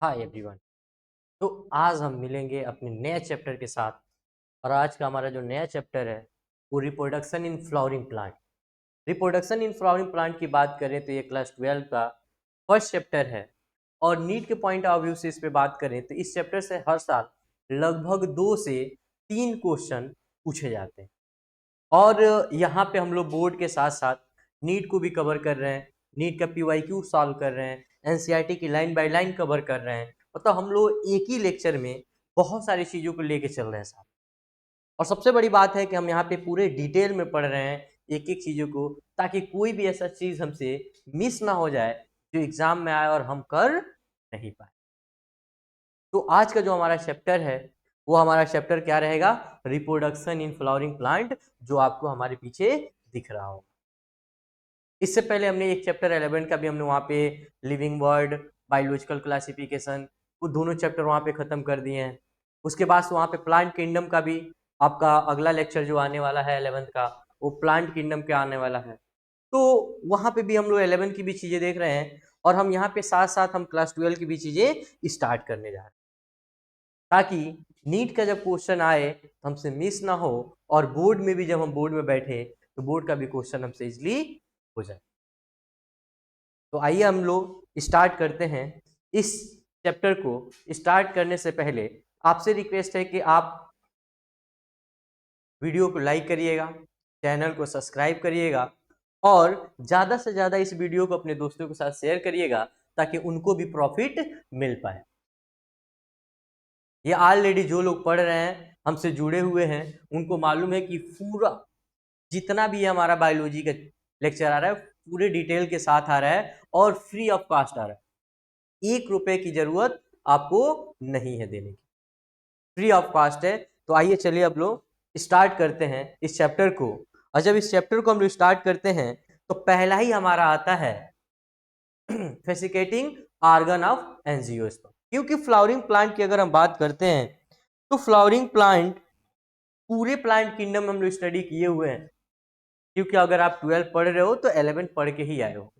Hi everyone. तो आज हम मिलेंगे अपने नए चैप्टर के साथ। और आज का हमारा जो नया चैप्टर है वो reproduction in flowering plant. Reproduction in flowering plant की बात करें तो ये क्लास 12 का फर्स्ट चैप्टर है। और नीट के पॉइंट ऑफ व्यू से इस पे बात करें तो इस चैप्टर से हर साल लगभग 2 से 3 क्वेश्चन पूछे जाते हैं। और यहाँ पे हम लोग बोर्ड के साथ साथ नीट को भी कवर कर रहे हैं, नीट का पीवाईक्यू सॉल्व कर रहे हैं, एनसीईआरटी की लाइन बाय लाइन कवर कर रहे हैं। मतलब हम लोग एक ही लेक्चर में बहुत सारी चीज़ों को लेके चल रहे हैं साथ। और सबसे बड़ी बात है कि हम यहाँ पे पूरे डिटेल में पढ़ रहे हैं एक एक चीज़ों को, ताकि कोई भी ऐसा चीज़ हमसे मिस ना हो जाए जो एग्जाम में आए और हम कर नहीं पाए। तो आज का जो हमारा चैप्टर है वो हमारा चैप्टर क्या रहेगा? रिप्रोडक्शन इन फ्लावरिंग प्लांट, जो आपको हमारे पीछे दिख रहा हो। इससे पहले हमने एक चैप्टर 11 का भी हमने वहाँ पे लिविंग वर्ड, बायोलॉजिकल क्लासिफिकेशन, वो दोनों चैप्टर वहाँ पे खत्म कर दिए हैं। उसके बाद से वहाँ पे प्लांट किंगडम का भी आपका अगला लेक्चर जो आने वाला है 11th का, वो प्लांट किंगडम के आने वाला है। तो वहाँ पे भी हम लोग 11 की भी चीज़ें देख रहे हैं, और हम यहाँ पे साथ साथ हम क्लास 12 की भी चीज़ें स्टार्ट करने जा रहे हैं, ताकि नीट का जब क्वेश्चन आए तो हमसे मिस ना हो, और बोर्ड में भी जब हम बोर्ड में बैठे तो बोर्ड का भी क्वेश्चन हमसे इजली हो जाए। तो आइए हम लोग स्टार्ट करते हैं। इस चैप्टर को स्टार्ट करने से पहले आपसे रिक्वेस्ट है कि आप वीडियो को लाइक करिएगा, चैनल को सब्सक्राइब करिएगा, और ज़्यादा से ज़्यादा इस वीडियो को अपने दोस्तों के साथ शेयर करिएगा, ताकि उनको भी प्रॉफिट मिल पाए। ये ऑलरेडी जो लोग पढ़ रहे हैं, हमसे जुड़े हुए हैं, उनको मालूम है कि पूरा जितना भी हमारा बायोलॉजी का लेक्चर आ रहा है पूरे डिटेल के साथ आ रहा है और फ्री ऑफ कॉस्ट आ रहा है। 1 रुपए की जरूरत आपको नहीं है देने की, फ्री ऑफ कॉस्ट है। तो आइए चलिए अब लोग स्टार्ट करते हैं इस चैप्टर को। और जब इस चैप्टर को हम लोग स्टार्ट करते हैं तो पहला ही हमारा आता है फेसिकेटिंग आर्गन ऑफ एंजियोस्पर्म। क्योंकि फ्लावरिंग प्लांट की अगर हम बात करते हैं तो फ्लावरिंग प्लांट पूरे प्लांट किंगडम में हम लोग स्टडी किए हुए हैं। क्योंकि अगर आप 12 पढ़ रहे हो तो 11 पढ़ के ही आए हो।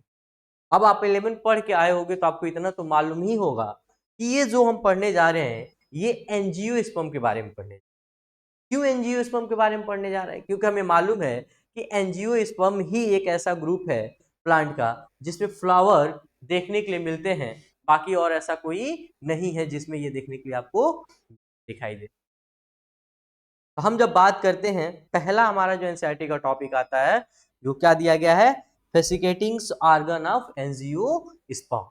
अब आप 11 पढ़ के आए होगे तो आपको इतना तो मालूम ही होगा कि ये जो हम पढ़ने जा रहे हैं ये एंजियोस्पर्म के बारे में पढ़ने। क्यों एंजियोस्पर्म के बारे में पढ़ने जा रहे हैं? क्योंकि हमें मालूम है कि एंजियोस्पर्म ही एक ऐसा ग्रुप है प्लांट का जिसमें फ्लावर देखने के लिए मिलते हैं। बाकी और ऐसा कोई नहीं है जिसमें ये देखने के लिए आपको दिखाई दे। तो हम जब बात करते हैं, पहला हमारा जो एनसीईआरटी का टॉपिक आता है, जो क्या दिया गया है, फेसिकेटिंग आर्गन ऑफ एंजियोस्पर्म।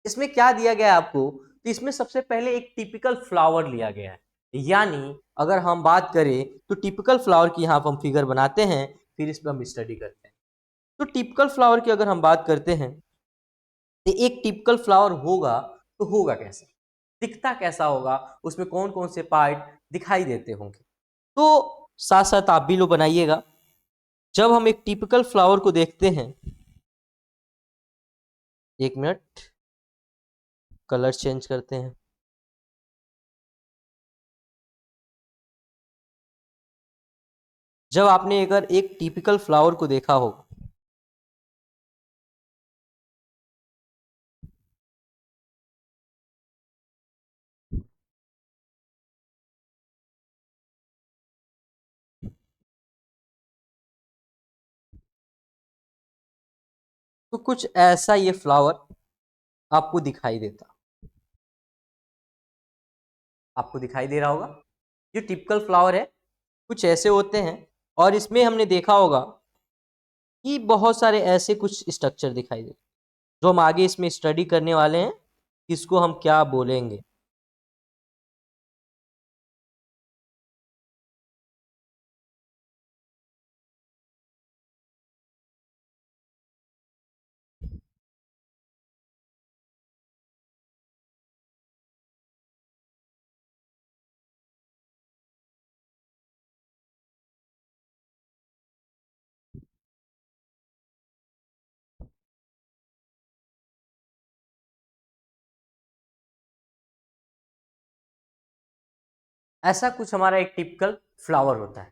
इसमें क्या दिया गया है आपको? तो इसमें सबसे पहले एक टिपिकल फ्लावर लिया गया है। यानी अगर हम बात करें तो टिपिकल फ्लावर की यहाँ पर हम फिगर बनाते हैं, फिर इस पर हम स्टडी करते हैं। तो टिपिकल फ्लावर की अगर हम बात करते हैं तो एक टिपिकल फ्लावर होगा तो होगा कैसा, दिखता कैसा होगा, उसमें कौन कौन से पार्ट दिखाई देते होंगे। तो साथ साथ आप भी लोग बनाइएगा। जब हम एक टिपिकल फ्लावर को देखते हैं, एक मिनट, कलर चेंज करते हैं। जब आपने अगर एक टिपिकल फ्लावर को देखा हो, तो कुछ ऐसा ये फ्लावर आपको दिखाई देता, आपको दिखाई दे रहा होगा। जो टिपिकल फ्लावर है कुछ ऐसे होते हैं, और इसमें हमने देखा होगा कि बहुत सारे ऐसे कुछ स्ट्रक्चर दिखाई देते, जो हम आगे इसमें स्टडी करने वाले हैं, किसको हम क्या बोलेंगे। ऐसा कुछ हमारा एक टिपिकल फ्लावर होता है।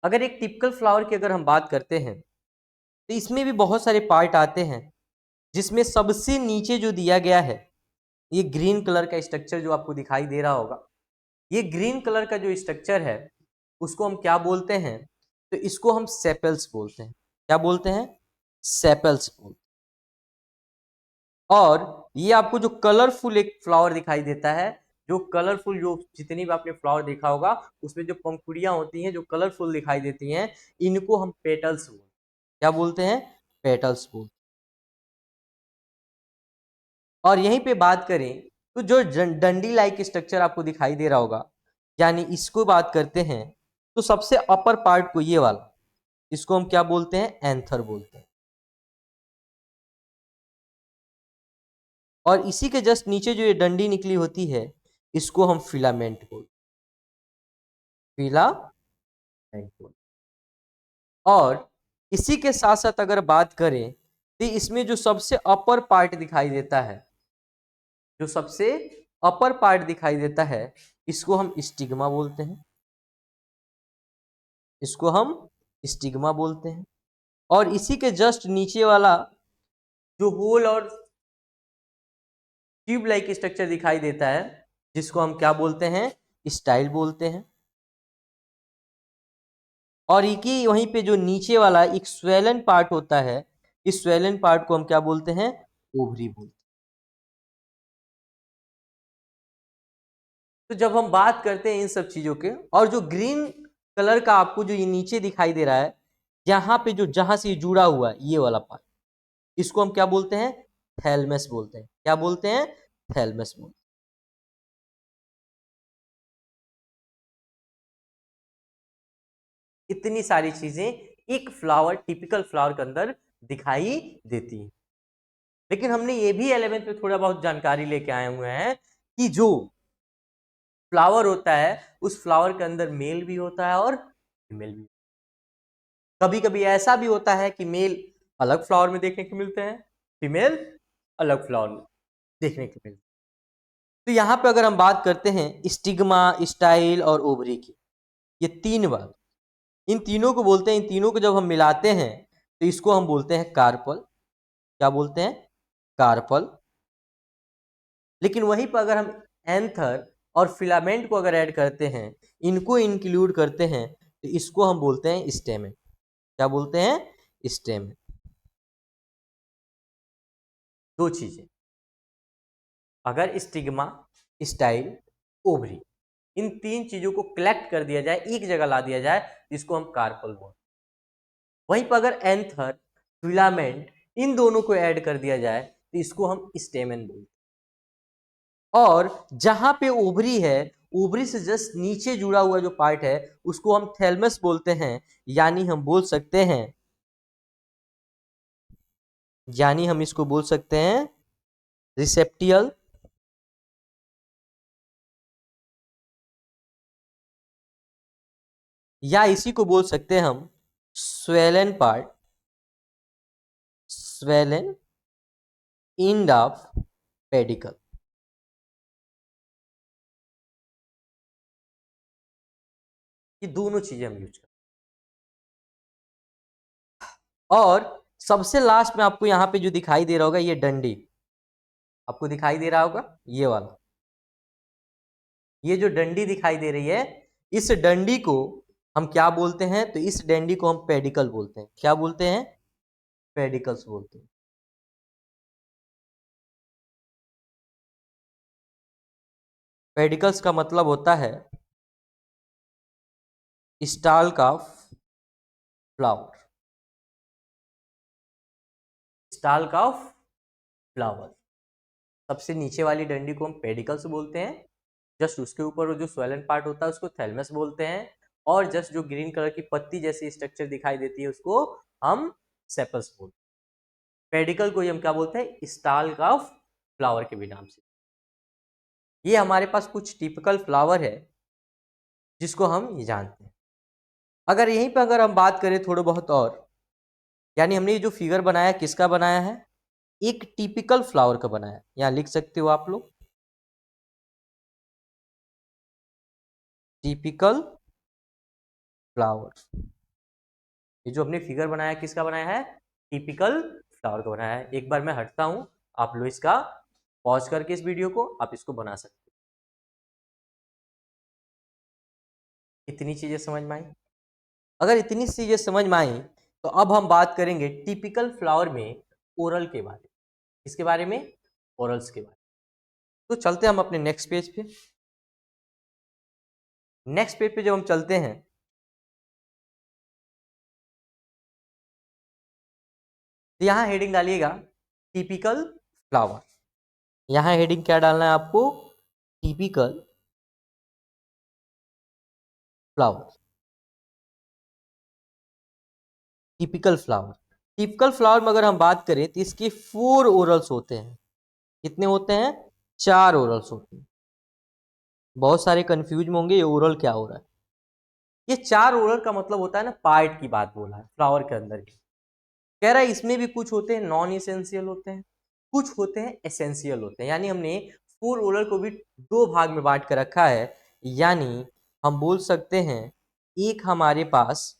अगर एक टिपिकल फ्लावर की अगर हम बात करते हैं तो इसमें भी बहुत सारे पार्ट आते हैं, जिसमें सबसे नीचे जो दिया गया है ये ग्रीन कलर का स्ट्रक्चर जो आपको दिखाई दे रहा होगा, ये ग्रीन कलर का जो स्ट्रक्चर है उसको हम क्या बोलते हैं? तो इसको हम सेपल्स बोलते हैं। क्या बोलते हैं? सेपल्स बोलते हैं। और ये आपको जो कलरफुल एक फ्लावर दिखाई देता है, जो कलरफुल, जो जितनी भी आपने फ्लावर देखा होगा उसमें जो पंखुड़ियां होती हैं जो कलरफुल दिखाई देती हैं, इनको हम पेटल्स बोलते हैं। क्या बोलते हैं? पेटल्स बोलते हैं। और यहीं पे बात करें तो जो डंडी लाइक स्ट्रक्चर आपको दिखाई दे रहा होगा, यानी इसको बात करते हैं तो सबसे अपर पार्ट को, ये वाला, इसको हम क्या बोलते हैं? एंथर बोलते हैं। और इसी के जस्ट नीचे जो ये डंडी निकली होती है इसको हम फिलामेंट बोलते हैं। फिलामेंट बोलते हैं। और इसी के साथ साथ अगर बात करें तो इसमें जो सबसे अपर पार्ट दिखाई देता है, जो सबसे अपर पार्ट दिखाई देता है, इसको हम स्टिग्मा बोलते हैं। इसको हम स्टिग्मा बोलते हैं। और इसी के जस्ट नीचे वाला जो होल और ट्यूब लाइक स्ट्रक्चर दिखाई देता है, जिसको हम क्या बोलते हैं? स्टाइल बोलते हैं। और इसी वहीं पे जो नीचे वाला एक स्वेलन पार्ट होता है, इस स्वेलन पार्ट को हम क्या बोलते हैं? ओवरी बोलते हैं। तो जब हम बात करते हैं इन सब चीजों के, और जो ग्रीन कलर का आपको जो ये नीचे दिखाई दे रहा है, यहाँ पे जो जहां से जुड़ा हुआ है ये वाला पार्ट, इसको हम क्या बोलते हैं? थैलमस बोलते हैं। क्या बोलते हैं? थैलमस बोलते हैं। इतनी सारी चीजें एक फ्लावर, टिपिकल फ्लावर के अंदर दिखाई देती हैं। लेकिन हमने ये भी 11th में थोड़ा बहुत जानकारी लेके आए हुए हैं कि जो फ्लावर होता है उस फ्लावर के अंदर मेल भी होता है और फीमेल भी। कभी कभी ऐसा भी होता है कि मेल अलग फ्लावर में देखने को मिलते हैं, फीमेल अलग फ्लावर में देखने को मिलते हैं। तो यहाँ पे अगर हम बात करते हैं स्टिग्मा, स्टाइल और ओवरी की, ये तीन बात, इन तीनों को बोलते हैं। इन तीनों को जब हम मिलाते हैं तो इसको हम बोलते हैं कार्पल। क्या बोलते हैं? कार्पल। लेकिन वहीं पर अगर हम एंथर और फिलामेंट को अगर ऐड करते हैं, इनको इंक्लूड करते हैं, तो इसको हम बोलते हैं स्टेमेन। क्या बोलते हैं? स्टेमेन। दो चीजें, अगर स्टिग्मा, स्टाइल, ओवरी, इन तीन चीजों को कलेक्ट कर दिया जाए, एक जगह ला दिया जाए, इसको हम कार्पल बोलते हैं। वहीं पर अगर एंथर, फिलामेंट, इन दोनों को ऐड कर दिया जाए तो इसको हम स्टेमेन बोलते हैं। और जहां पे ओवरी है, ओवरी से जस्ट नीचे जुड़ा हुआ जो पार्ट है उसको हम थैलमस बोलते हैं। यानी हम बोल सकते हैं, यानी हम इसको बोल सकते हैं रिसेप्टियल, या इसी को बोल सकते हैं हम swollen part, swollen end of pedicle. ये दोनों चीजें हम यूज करते हैं। और सबसे लास्ट में आपको यहाँ पे जो दिखाई दे रहा होगा, ये डंडी आपको दिखाई दे रहा होगा, ये वाला, ये जो डंडी दिखाई दे रही है, इस डंडी को हम क्या बोलते हैं? तो इस डंडी को हम पेडिकल बोलते हैं। क्या बोलते हैं? पेडिकल्स बोलते हैं। पेडिकल्स का मतलब होता है stalk of flower, stalk of flower. सबसे नीचे वाली डंडी को हम पेडिकल्स बोलते हैं। जस्ट उसके ऊपर वो जो स्वेलन पार्ट होता है उसको थैलमस बोलते हैं। और जस्ट जो ग्रीन कलर की पत्ती जैसी स्ट्रक्चर दिखाई देती है उसको हम सेपल्स बोलते हैं। पेडिकल को ही हम क्या बोलते हैं? स्टाल्क ऑफ फ्लावर के भी नाम से। ये हमारे पास कुछ टिपिकल फ्लावर है जिसको हम ये जानते हैं। अगर यहीं पर अगर हम बात करें थोड़ा बहुत और, यानी हमने ये जो फिगर बनाया किसका बनाया है? एक टिपिकल फ्लावर का बनाया है। यहाँ लिख सकते हो आप लोग, टिपिकल फ्लावर। ये जो हमने फिगर बनाया किसका बनाया है? टिपिकल फ्लावर का बनाया है। एक बार मैं हटता हूं, आप लोग इसका पॉज करके इस वीडियो को आप इसको बना सकते हैं। इतनी चीजें समझ में आई? अगर इतनी चीजें समझ में आई तो अब हम बात करेंगे टिपिकल फ्लावर में ओरल के बारे में। इसके बारे में, ओरल्स के बारे में। तो चलते हैं हम अपने नेक्स्ट पेज पे। नेक्स्ट पेज पे जब हम चलते हैं तो यहां हेडिंग डालिएगा टिपिकल फ्लावर। यहां हेडिंग क्या डालना है आपको? Typical flower. Typical flower. Typical flower में अगर हम बात करें तो इसके 4 ओरल्स होते हैं। कितने होते हैं? 4 ओरल्स होते हैं। बहुत सारे कंफ्यूज में होंगे ये ओरल क्या हो रहा है। ये 4 ओरल का मतलब होता है ना, पार्ट की बात बोला है फ्लावर के अंदर की। कह रहा है इसमें भी कुछ होते हैं नॉन एसेंशियल होते हैं, कुछ होते हैं एसेंशियल होते हैं। यानी हमने 4 ओरल को भी 2 भाग में बांट कर रखा है। यानी हम बोल सकते हैं एक हमारे पास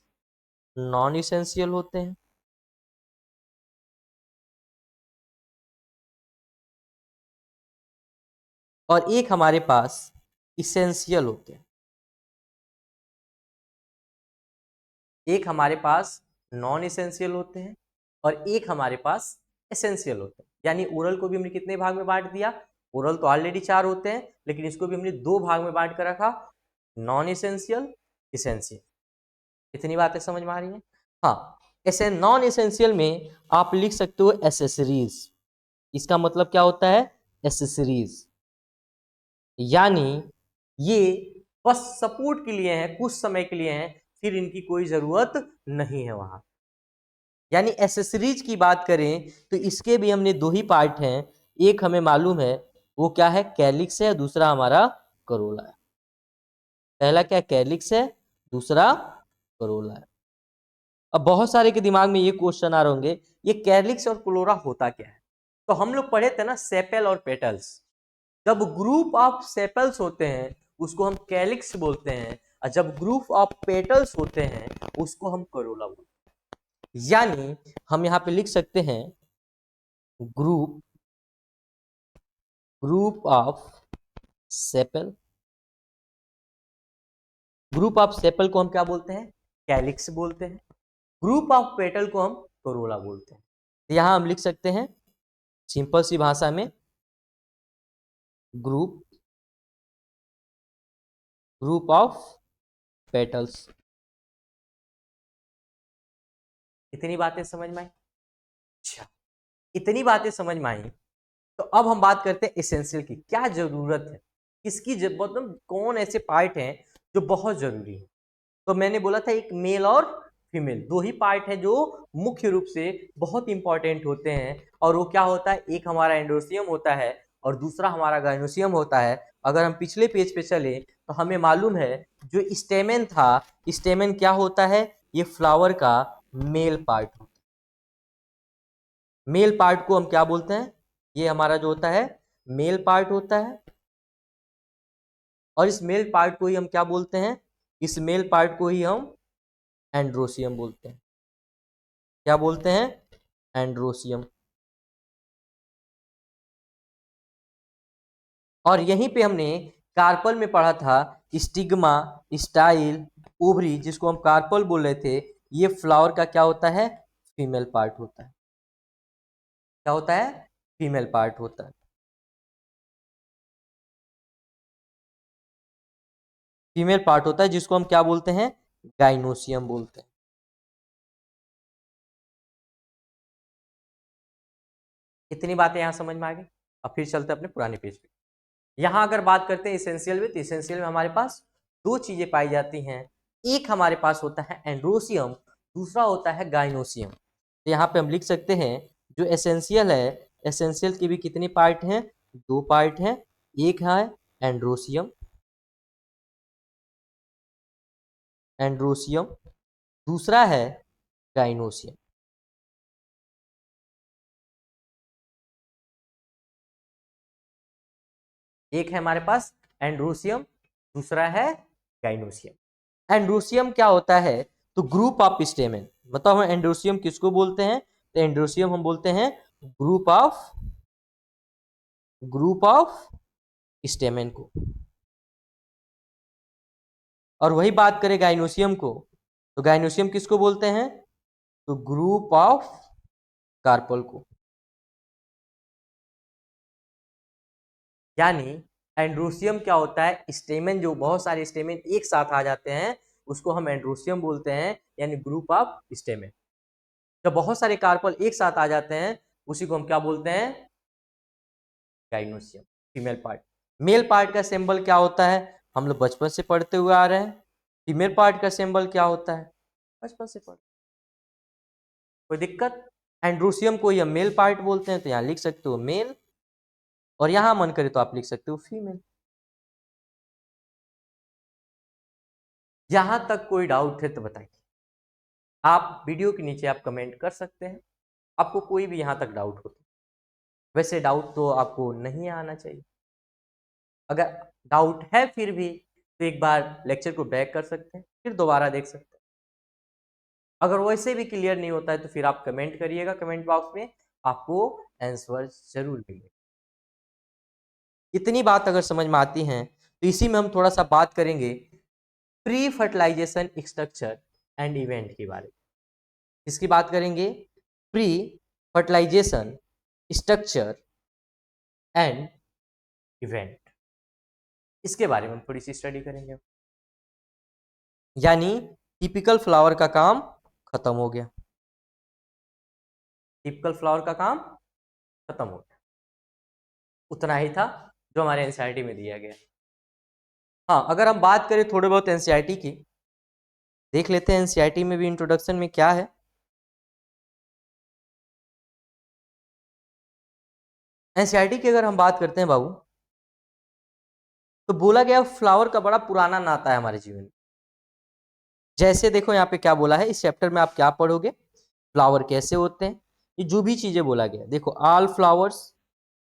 नॉन एसेंशियल होते हैं और एक हमारे पास इसेंशियल होते हैं। एक हमारे पास नॉन एसेंशियल होते हैं और एक हमारे पास एसेंशियल होते हैं। यानी ओरल को भी हमने कितने भाग में बांट दिया? ओरल तो ऑलरेडी 4 होते हैं, लेकिन इसको भी हमने 2 भाग में बांट कर रखा, नॉन एसेंशियल, इसेंशियल। इतनी बातें समझ में आ रही हैं? हाँ, ऐसे नॉन एसेंशियल में आप लिख सकते हो एसेसरीज। इसका मतलब क्या होता है? एसेसरीज। यानी ये बस सपोर्ट के लिए हैं, कुछ समय के लिए हैं, फिर इनकी कोई जरूरत नहीं है वहां। यानी एसेसरीज की बात करें तो इसके भी हमने 2 ही पार्ट हैं। एक हमें मालूम है वो क्या है? कैलिक्स है, दूसरा हमारा करोला है। पहला क्या? कैलिक्स है, दूसरा करोला है। अब बहुत सारे के दिमाग में ये क्वेश्चन आ रहे होंगे, ये कैलिक्स और क्लोरा होता क्या है? तो हम लोग पढ़े थे ना सेपल और पेटल्स। जब ग्रुप ऑफ सेपल्स होते हैं उसको हम कैलिक्स बोलते हैं, और जब ग्रुप ऑफ पेटल्स होते हैं उसको हम करोला बोलते हैं। यानी हम यहां पे लिख सकते हैं group group of sepal. Group of sepal को हम क्या बोलते हैं? कैलिक्स बोलते हैं। ग्रुप ऑफ पेटल को हम करोला बोलते हैं। तो यहां हम लिख सकते हैं सिंपल सी भाषा में ग्रुप ग्रुप ऑफ पेटल्स। इतनी बातें समझ में आई? अच्छा, इतनी बातें समझ में आई तो अब हम बात करते हैं एसेंशियल की। क्या जरूरत है, किसकी मतलब कौन ऐसे पार्ट हैं जो बहुत जरूरी है? तो मैंने बोला था एक मेल और फीमेल, 2 ही पार्ट है जो मुख्य रूप से बहुत इंपॉर्टेंट होते हैं। और वो क्या होता है? एक हमारा एंडोसियम होता है और दूसरा हमारा गाइनोसियम होता है। अगर हम पिछले पेज पे चले तो हमें मालूम है जो स्टेमेन था, स्टेमेन क्या होता है? ये फ्लावर का मेल पार्ट होता है। मेल पार्ट को हम क्या बोलते हैं? ये हमारा जो होता है मेल पार्ट होता है। और इस मेल पार्ट को ही हम क्या बोलते हैं? इस मेल पार्ट को ही हम एंड्रोसियम बोलते हैं। क्या बोलते हैं? एंड्रोसियम। और यहीं पे हमने कार्पल में पढ़ा था स्टिग्मा, स्टाइल, ओवरी, जिसको हम कार्पल बोल रहे थे, ये फ्लावर का क्या होता है? फीमेल पार्ट होता है। क्या होता है? फीमेल पार्ट होता है। फीमेल पार्ट होता है जिसको हम क्या बोलते हैं? गाइनोसियम बोलते हैं। इतनी बातें यहां समझ में आ गई। अब फिर चलते हैं अपने पुराने पेज पे। यहां अगर बात करते हैं इसेंशियल में, तो इसेंशियल में हमारे पास 2 चीजें पाई जाती हैं। एक हमारे पास होता है एंड्रोसियम, दूसरा होता है गाइनोसियम। तो यहाँ पे हम लिख सकते हैं जो एसेंशियल है, एसेंशियल के भी कितने पार्ट हैं? 2 पार्ट हैं। एक है एंड्रोसियम, एंड्रोसियम, दूसरा है गाइनोसियम। एक है हमारे पास एंड्रोसियम, दूसरा है गाइनोसियम। एंड्रोसियम क्या होता है? तो ग्रुप ऑफ स्टेमेन। मतलब हम एंड्रोसियम किसको बोलते हैं? तो एंड्रोसियम हम बोलते हैं group of group of stamen को। और वही बात करें गाइनोसियम को, तो गाइनोसियम किसको बोलते हैं? तो ग्रुप ऑफ कार्पल को। यानी एंड्रोसियम क्या होता है? स्टेमेन, जो बहुत सारे स्टेमेन एक साथ आ जाते हैं उसको हम एंड्रोसियम बोलते हैं, यानी ग्रुप ऑफ स्टेमेन। जब बहुत सारे कार्पल एक साथ आ जाते हैं उसी को हम क्या बोलते हैं? Gynoecium. Female part. Male part का सिंबल क्या होता है? हम लोग बचपन से पढ़ते हुए आ रहे हैं। फीमेल पार्ट का सिंबल क्या होता है? बचपन से पढ़, कोई दिक्कत? एंड्रोसियम को या मेल पार्ट बोलते हैं तो यहाँ लिख सकते हो मेल, और यहां मन करे तो आप लिख सकते हो फीमेल। यहां तक कोई डाउट है तो बताइए। आप वीडियो के नीचे आप कमेंट कर सकते हैं, आपको कोई भी यहां तक डाउट हो तो। वैसे डाउट तो आपको नहीं आना चाहिए। अगर डाउट है फिर भी तो एक बार लेक्चर को बैक कर सकते हैं, फिर दोबारा देख सकते हैं। अगर वैसे भी क्लियर नहीं होता है तो फिर आप कमेंट करिएगा कमेंट बॉक्स में, आपको आंसर जरूर मिलेगा। इतनी बात अगर समझ में आती है तो इसी में हम थोड़ा सा बात करेंगे pre fertilisation structure and event के बारे में। इसकी बात करेंगे pre fertilisation structure and event, इसके बारे में हम थोड़ी सी स्टडी करेंगे। यानी टिपिकल फ्लावर का काम खत्म हो गया। टिपिकल फ्लावर का काम खत्म हो गया, उतना ही था जो हमारे एनसीईआरटी में दिया गया। हाँ, अगर हम बात करें थोड़े बहुत एनसीईआरटी की, देख लेते हैं एनसीईआरटी में भी इंट्रोडक्शन में क्या है। एनसीईआरटी की अगर हम बात करते हैं बाबू, तो बोला गया फ्लावर का बड़ा पुराना नाता है हमारे जीवन में। जैसे देखो यहाँ पे क्या बोला है, इस चैप्टर में आप क्या पढ़ोगे, फ्लावर कैसे होते हैं, ये जो भी चीजें बोला गया। देखो, all flowers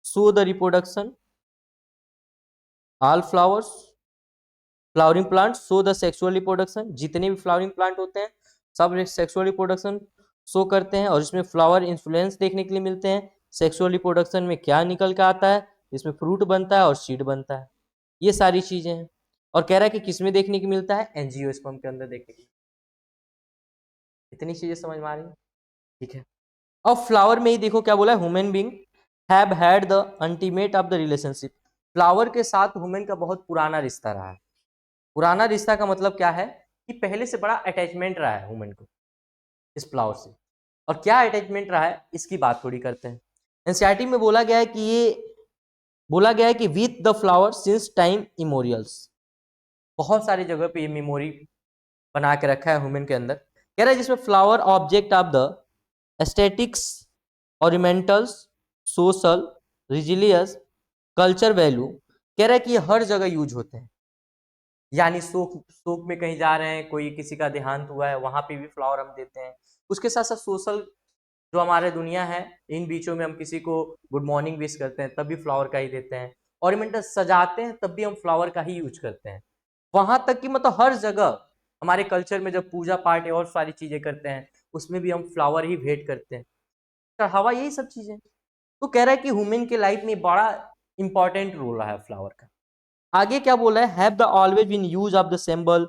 show the reproduction, all flowers flowering plant show the sexual reproduction, जितने भी फ्लावरिंग प्लांट होते हैं सब सेक्सुअल रिप्रोडक्शन शो करते हैं। और इसमें फ्लावर इन्फ्लुएंस देखने के लिए मिलते हैं। सेक्सुअल रिप्रोडक्शन में क्या निकल के आता है, इसमें फ्रूट बनता है और सीड बनता है, ये सारी चीजें हैं। और कह रहा है कि किसमें देखने को मिलता है? एंजियोस्पर्म के अंदर देखने को। इतनी चीजें समझ में आ रही है? ठीक है। अब फ्लावर में ही देखो क्या बोला है, human being have had the ultimate of the relationship. Flower के साथ ह्यूमन का बहुत पुराना रिश्ता रहा है। पुराना रिश्ता का मतलब क्या है कि पहले से बड़ा अटैचमेंट रहा है ह्यूमन को इस फ्लावर से। और क्या अटैचमेंट रहा है इसकी बात थोड़ी करते हैं। एनसीईआरटी में बोला गया है कि with the flower since time immemorials, बहुत सारी जगह पे ये मेमोरी बना के रखा है ह्यूमन के अंदर। कह रहा है जिसमें flower object of the aesthetics, ornamentals, social, religious, culture value, कह रहा है कि ये हर जगह यूज होते हैं। यानी शोक शोक में कहीं जा रहे हैं, कोई किसी का देहांत हुआ है, वहां पे भी फ्लावर हम देते हैं। उसके साथ साथ सोशल जो हमारे दुनिया है, इन बीचों में हम किसी को गुड मॉर्निंग विश करते हैं तब भी फ्लावर का ही देते हैं। ऑर्नामेंटल सजाते हैं तब भी हम फ्लावर का ही यूज करते हैं। वहां तक कि मतलब हर जगह हमारे कल्चर में जब पूजा पाठ और सारी चीजें करते हैं उसमें भी हम फ्लावर ही भेंट करते हैं, चढ़ावा, यही सब चीजें। तो कह रहा है कि ह्यूमन के लाइफ में बड़ा इंपॉर्टेंट रोल रहा है फ्लावर का। आगे क्या बोला है, have the always been use of the symbol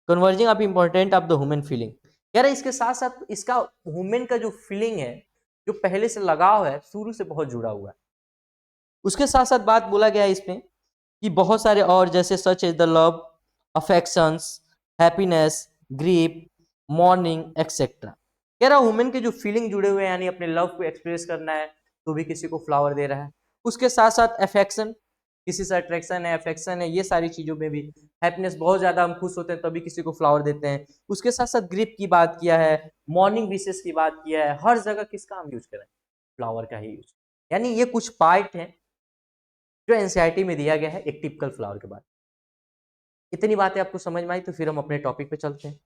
converging of important of the human feeling. कह रहा है इसके साथ साथ इसका ह्यूमन का जो फीलिंग है, जो पहले से लगाव है, शुरू से बहुत जुड़ा हुआ है। उसके साथ साथ बात बोला गया है इसमें कि बहुत सारे और, जैसे such as the love, affections, happiness, grief, mourning et cetera. कह रहा ह्यूमन के जो फीलिंग जुड़े हुए हैं, यानी अपने लव को एक्सप्रेस करना है तो भी किसी को फ्लावर दे रहा है। उसके साथ साथ अफेक्शन, किसी से अट्रैक्शन है, अफेक्शन है, ये सारी चीजों में भी। हैप्पीनेस, बहुत ज्यादा हम खुश होते हैं तभी किसी को फ्लावर देते हैं। उसके साथ साथ ग्रीफ की बात किया है, मॉर्निंग विशेस की बात किया है। हर जगह किसका हम यूज करें? फ्लावर का ही यूज। यानी ये कुछ पार्ट है जो एनसीईआरटी में दिया गया है एक टिपिकल फ्लावर के बाद। इतनी बातें आपको समझ में आई तो फिर हम अपने टॉपिक पे चलते हैं।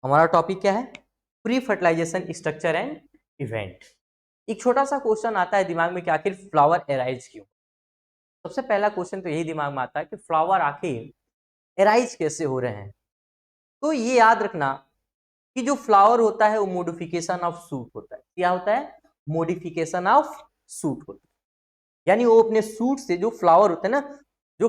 हमारा टॉपिक क्या है? Pre fertilisation structure and event. एक छोटा सा क्वेश्चन आता है दिमाग में कि आखिर फ्लावर एराइज क्यों। सबसे पहला क्वेश्चन तो यही दिमाग में आता है कि फ्लावर आखिर एराइज कैसे हो रहे हैं। तो ये याद रखना कि जो फ्लावर होता है वो मॉडिफिकेशन ऑफ सूट होता है। क्या होता है? मॉडिफिकेशन ऑफ सूट होता है, यानी वो अपने सूट से जो फ्लावर होता है ना, जो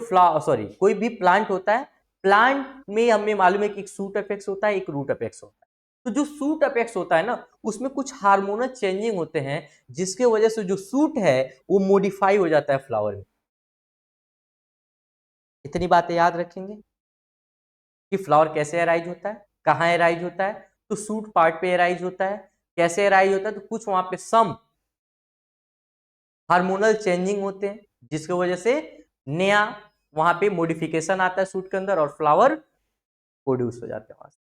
कोई भी प्लांट होता है, प्लांट में हमें मालूम है कि एक सूट अपेक्स होता है, एक रूट अपेक्स होता है। तो जो सूट अपेक्स होता है ना, उसमें कुछ हार्मोनल चेंजिंग होते हैं, जिसके वजह से जो सूट है वो मॉडिफाई हो जाता है फ्लावर में। इतनी बातें याद रखेंगे कि फ्लावर कैसे अराइज होता है, कहाँ अराइज होता है, तो सूट पार्ट पे अराइज होता है, कैसे अराइज होता है, तो कुछ वहां पे सम हार्मोनल चेंजिंग होते हैं, जिसकी वजह से नया वहां पे मॉडिफिकेशन आता है सूट के अंदर और फ्लावर प्रोड्यूस हो जाते हैं वहां से।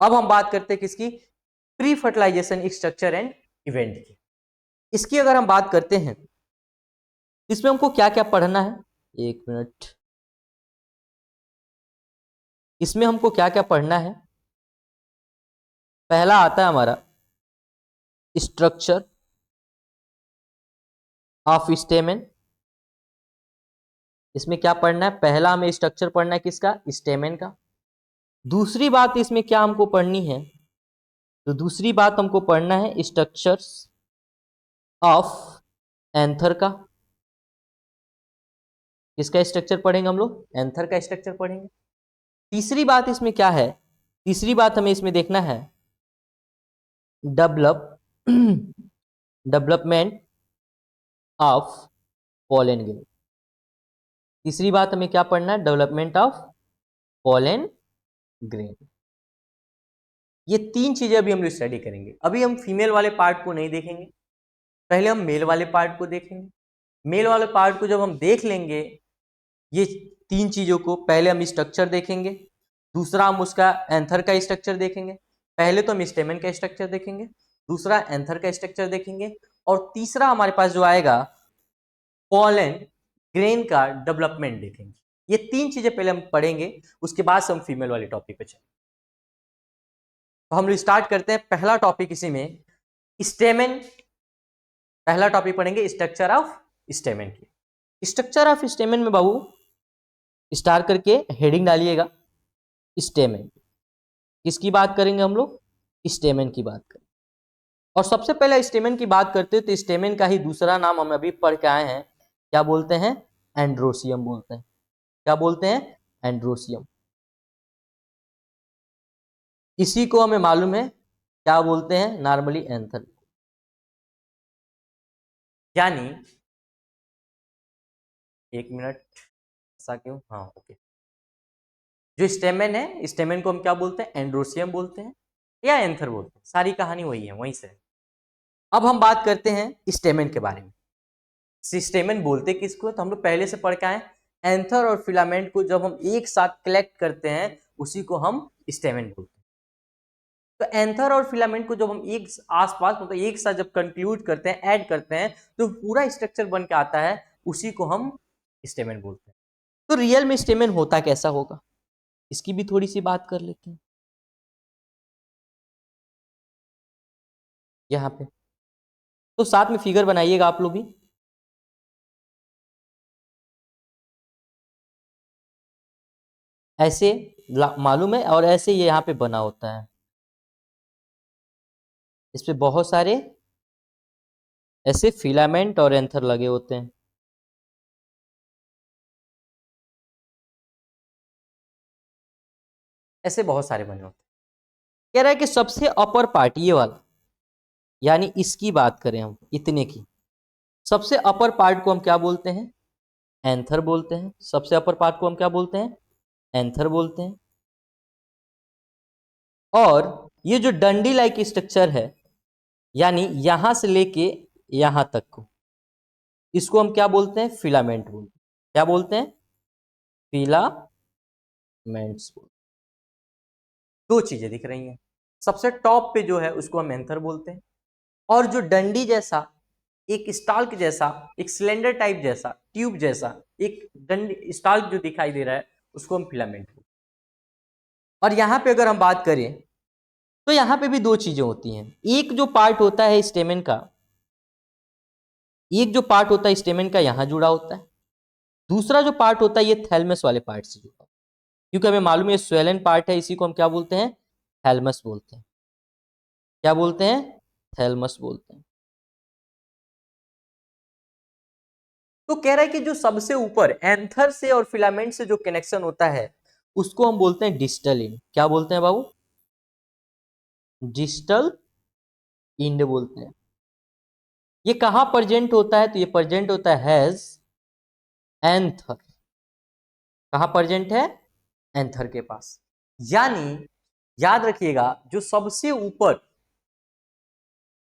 अब हम बात करते हैं किसकी? Pre fertilisation structure and event की। इसकी अगर हम बात करते हैं, इसमें हमको क्या क्या पढ़ना है, एक मिनट, इसमें हमको क्या क्या पढ़ना है। पहला आता है हमारा स्ट्रक्चर ऑफ स्टेमेन। इसमें क्या पढ़ना है? पहला हमें स्ट्रक्चर पढ़ना है किसका? स्टेमेन का। दूसरी बात इसमें क्या हमको पढ़नी है? तो दूसरी बात हमको पढ़ना है स्ट्रक्चर्स ऑफ एंथर का। किसका स्ट्रक्चर पढ़ेंगे हम लोग? एंथर का स्ट्रक्चर पढ़ेंगे। तीसरी बात इसमें क्या है? तीसरी बात हमें इसमें देखना है develop development of pollen grain. तीसरी बात हमें क्या पढ़ना है? Development of pollen grain. ये तीन चीजें अभी हम लोग स्टडी करेंगे। अभी हम फीमेल वाले पार्ट को नहीं देखेंगे, पहले हम मेल वाले पार्ट को देखेंगे। मेल वाले पार्ट को जब हम देख लेंगे, ये तीन चीजों को, पहले हम स्ट्रक्चर देखेंगे, दूसरा हम उसका एंथर का स्ट्रक्चर देखेंगे, पहले तो हम स्टेमन का स्ट्रक्चर देखेंगे, दूसरा एंथर का स्ट्रक्चर देखेंगे, और तीसरा हमारे पास जो आएगा पॉलन ग्रेन का डेवलपमेंट देखेंगे। ये तीन चीजें पहले हम पढ़ेंगे, उसके बाद से हम फीमेल वाले टॉपिक पे चलेंगे। तो हम लोग स्टार्ट करते हैं पहला टॉपिक इसी में, स्टेमन। पहला टॉपिक पढ़ेंगे स्ट्रक्चर ऑफ स्टेमन की। स्ट्रक्चर ऑफ स्टेमन में बाबू स्टार करके हेडिंग डालिएगा स्टेमन। किसकी बात करेंगे हम लोग? स्टेमन की बात करेंगे। और सबसे पहले स्टेमन की बात करते हैं तो स्टेमन का ही दूसरा नाम हम अभी पढ़ के आए हैं, क्या बोलते हैं? एंड्रोसियम बोलते हैं। क्या बोलते हैं? एंड्रोसियम। इसी को हमें मालूम है क्या बोलते हैं नॉर्मली? एंथर। यानी एक मिनट, ऐसा क्यों? हाँ ओके। जो स्टेमन है, स्टेमन को हम क्या बोलते हैं? एंड्रोसियम बोलते हैं या एंथर बोलते हैं, सारी कहानी वही है, वहीं से। अब हम बात करते हैं स्टेमन के बारे में। स्टेमन बोलते किसको? तो हम लोग पहले से पढ़ के आए, एंथर और फिलामेंट को जब हम एक साथ कलेक्ट करते हैं उसी को हम स्टेमन बोलते हैं। तो एंथर और फिलामेंट को जब हम एक आसपास मतलब एक साथ जब कंक्लूड करते हैं, ऐड करते हैं, तो पूरा स्ट्रक्चर बन के आता है, उसी को हम स्टेमन बोलते हैं। तो रियल में स्टेमन होता कैसा होगा, इसकी भी थोड़ी सी बात कर लेते हैं यहाँ पे। तो साथ में फिगर बनाइएगा आप लोग भी। ऐसे मालूम है, और ऐसे ये यहाँ पे बना होता है, इस पे बहुत सारे ऐसे फिलामेंट और एंथर लगे होते हैं। ऐसे बहुत सारे बने होते हैं। कह रहा है कि सबसे अपर पार्ट ये वाला, यानी इसकी बात करें हम, इतने की सबसे अपर पार्ट को हम क्या बोलते हैं? एंथर बोलते हैं। सबसे अपर पार्ट को हम क्या बोलते हैं? एंथर बोलते हैं। और ये जो डंडी लाइक स्ट्रक्चर है, यानी यहां से लेके यहां तक को, इसको हम क्या बोलते हैं? फिलामेंट बोलते हैं। क्या बोलते हैं? फिलामेंट्स बोलते हैं। दो चीजें दिख रही हैं, सबसे टॉप पे जो है उसको हम एंथर बोलते हैं, और जो डंडी जैसा, एक स्टाल्क जैसा, एक सिलेंडर टाइप जैसा, ट्यूब जैसा एक डंडी स्टाल्क जो दिखाई दे रहा है, उसको हम फिलामेंट बोलते हैं। और यहां पे अगर हम बात करें तो यहां पे भी दो चीजें होती हैं। एक जो पार्ट होता है स्टेमेन का, एक जो पार्ट होता है स्टेमेन का यहां जुड़ा होता है, दूसरा जो पार्ट होता है ये थैलमस वाले पार्ट से जुड़ा होता है। क्योंकि हमें मालूम है स्वेलन पार्ट है, इसी को हम क्या बोलते हैं, थैलमस बोलते हैं। क्या बोलते हैं, थैलमस बोलते हैं। तो कह रहा है कि जो सबसे ऊपर एंथर से और फिलामेंट से जो कनेक्शन होता है उसको हम बोलते हैं डिस्टल इंड। क्या बोलते हैं बाबू, डिस्टल इंड बोलते हैं। ये कहां प्रेजेंट होता है, तो ये प्रेजेंट होता है हैज एंथर। कहां प्रेजेंट है, एंथर के पास। यानी याद रखिएगा जो सबसे ऊपर,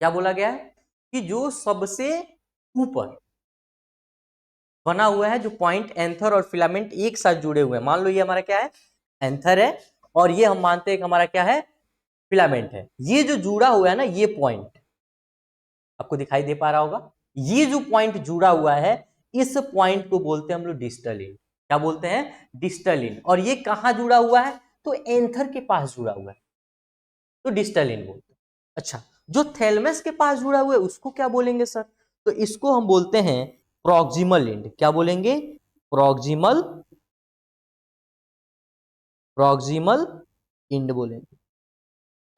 क्या बोला गया है कि जो सबसे ऊपर बना हुआ है, जो पॉइंट एंथर और फिलामेंट एक साथ जुड़े हुए हैं, मान लो ये हमारा क्या है, एंथर है, और ये हम मानते हैं कि हमारा क्या है, फिलामेंट है। ये जो जुड़ा हुआ है ना, ये पॉइंट आपको दिखाई दे पा रहा होगा, ये जो पॉइंट जुड़ा हुआ है, इस पॉइंट को बोलते हैं हम लोग डिस्टल इंड। क्या बोलते हैं, डिस्टल इंड। और ये कहां जुड़ा हुआ है, तो एंथर के पास जुड़ा हुआ है, तो डिस्टल इंड बोलते हैं। अच्छा, जो थैलेमस के पास जुड़ा हुआ है उसको क्या बोलेंगे सर, तो इसको हम बोलते हैं प्रॉक्सिमल इंड। क्या बोलेंगे, प्रॉक्सिमल, प्रॉक्सिमल इंड बोलेंगे।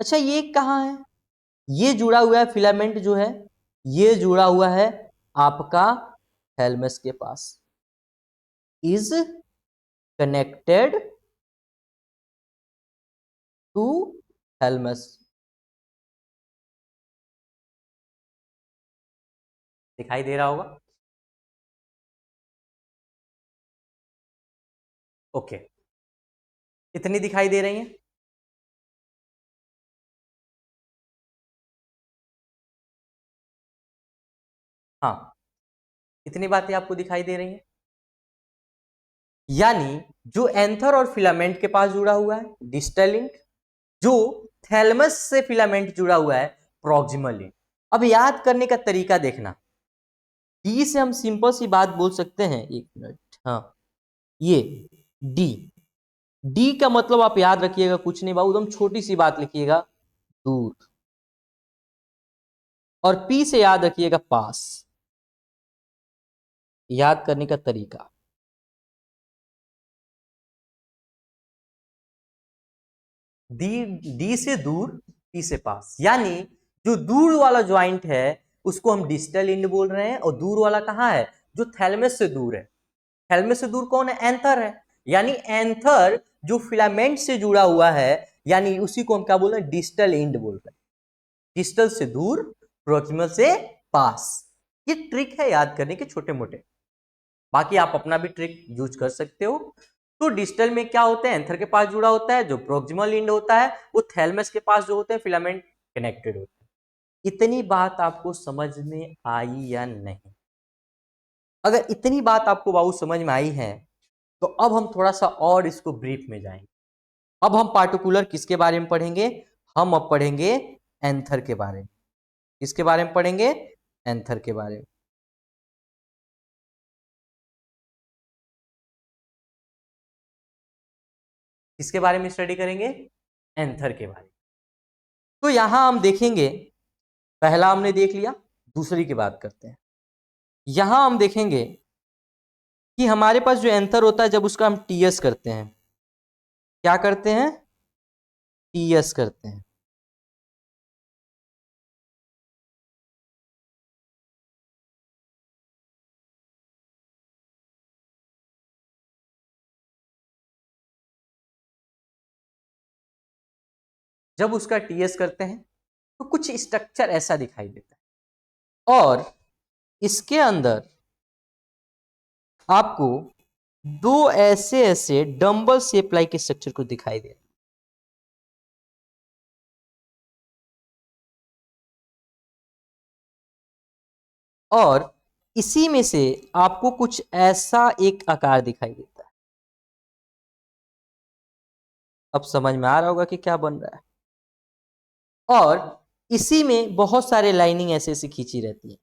अच्छा, ये कहां है, ये जुड़ा हुआ है, फिलामेंट जो है ये जुड़ा हुआ है आपका थैलेमस के पास, इज कनेक्टेड टू थैलेमस। दिखाई दे रहा होगा, ओके, इतनी दिखाई दे रही है। हाँ, इतनी बातें आपको दिखाई दे रही हैं। यानी जो एंथर और फिलामेंट के पास जुड़ा हुआ है डिस्टल इंड, जो थैलेमस से फिलामेंट जुड़ा हुआ है प्रॉक्सिमल इंड। अब याद करने का तरीका देखना, डी से हम सिंपल सी बात बोल सकते हैं, एक मिनट, हाँ, ये डी, डी का मतलब आप याद रखिएगा कुछ नहीं बाबू, एकदम छोटी सी बात लिखिएगा, दूर। और पी से याद रखिएगा पास। याद करने का तरीका, डी, डी से दूर, पी से पास। यानी जो दूर वाला ज्वाइंट है उसको हम डिस्टल इंड बोल रहे हैं, और दूर वाला कहां है, जो थैलेमस से दूर है। थैलेमस से दूर कौन है, एंथर है। यानी एंथर जो फिलामेंट से जुड़ा हुआ है, यानी उसी को हम क्या बोल रहे हैं, डिस्टल इंड बोल रहे हैं। डिस्टल से दूर, प्रोक्सिमल से पास। ये ट्रिक है याद करने के, छोटे मोटे। बाकी आप अपना भी ट्रिक यूज कर सकते हो। तो डिस्टल में क्या होता है, एंथर के पास जुड़ा होता है, जो प्रोक्सिमल इंड होता है वो थैलेमस के पास जो होते हैं फिलामेंट कनेक्टेड होते हैं। इतनी बात आपको समझ में आई या नहीं, अगर इतनी बात आपको बाबू समझ में आई है तो अब हम थोड़ा सा और इसको ब्रीफ में जाएंगे। अब हम पार्टिकुलर किसके बारे में पढ़ेंगे, हम अब पढ़ेंगे एंथर के बारे में। किसके बारे में पढ़ेंगे, एंथर के बारे में। किसके बारे में स्टडी करेंगे, एंथर के बारे में। तो यहां हम देखेंगे, पहला हमने देख लिया, दूसरी की बात करते हैं। यहां हम देखेंगे कि हमारे पास जो एंथर होता है, जब उसका हम टीएस करते हैं, क्या करते हैं, टीएस करते हैं। जब उसका टीएस करते हैं तो कुछ स्ट्रक्चर ऐसा दिखाई देता है, और इसके अंदर आपको दो ऐसे ऐसे डंबल शेप लाइक स्ट्रक्चर को दिखाई दे, और इसी में से आपको कुछ ऐसा एक आकार दिखाई देता है। अब समझ में आ रहा होगा कि क्या बन रहा है। और इसी में बहुत सारे लाइनिंग ऐसे ऐसे खींची रहती है,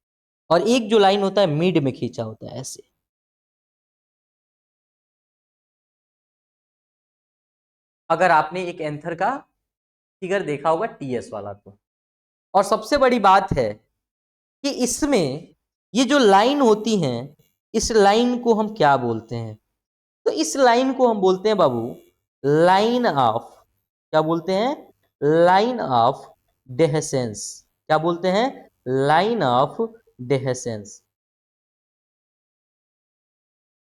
और एक जो लाइन होता है मिड में खींचा होता है ऐसे। अगर आपने एक एंथर का फिगर देखा होगा टीएस वाला तो, और सबसे बड़ी बात है कि इसमें ये जो लाइन होती हैं, इस लाइन को हम क्या बोलते हैं, तो इस लाइन को हम बोलते हैं बाबू लाइन ऑफ, क्या बोलते हैं, लाइन ऑफ डेहेसेंस, क्या बोलते हैं, लाइन ऑफ डेहेसेंस।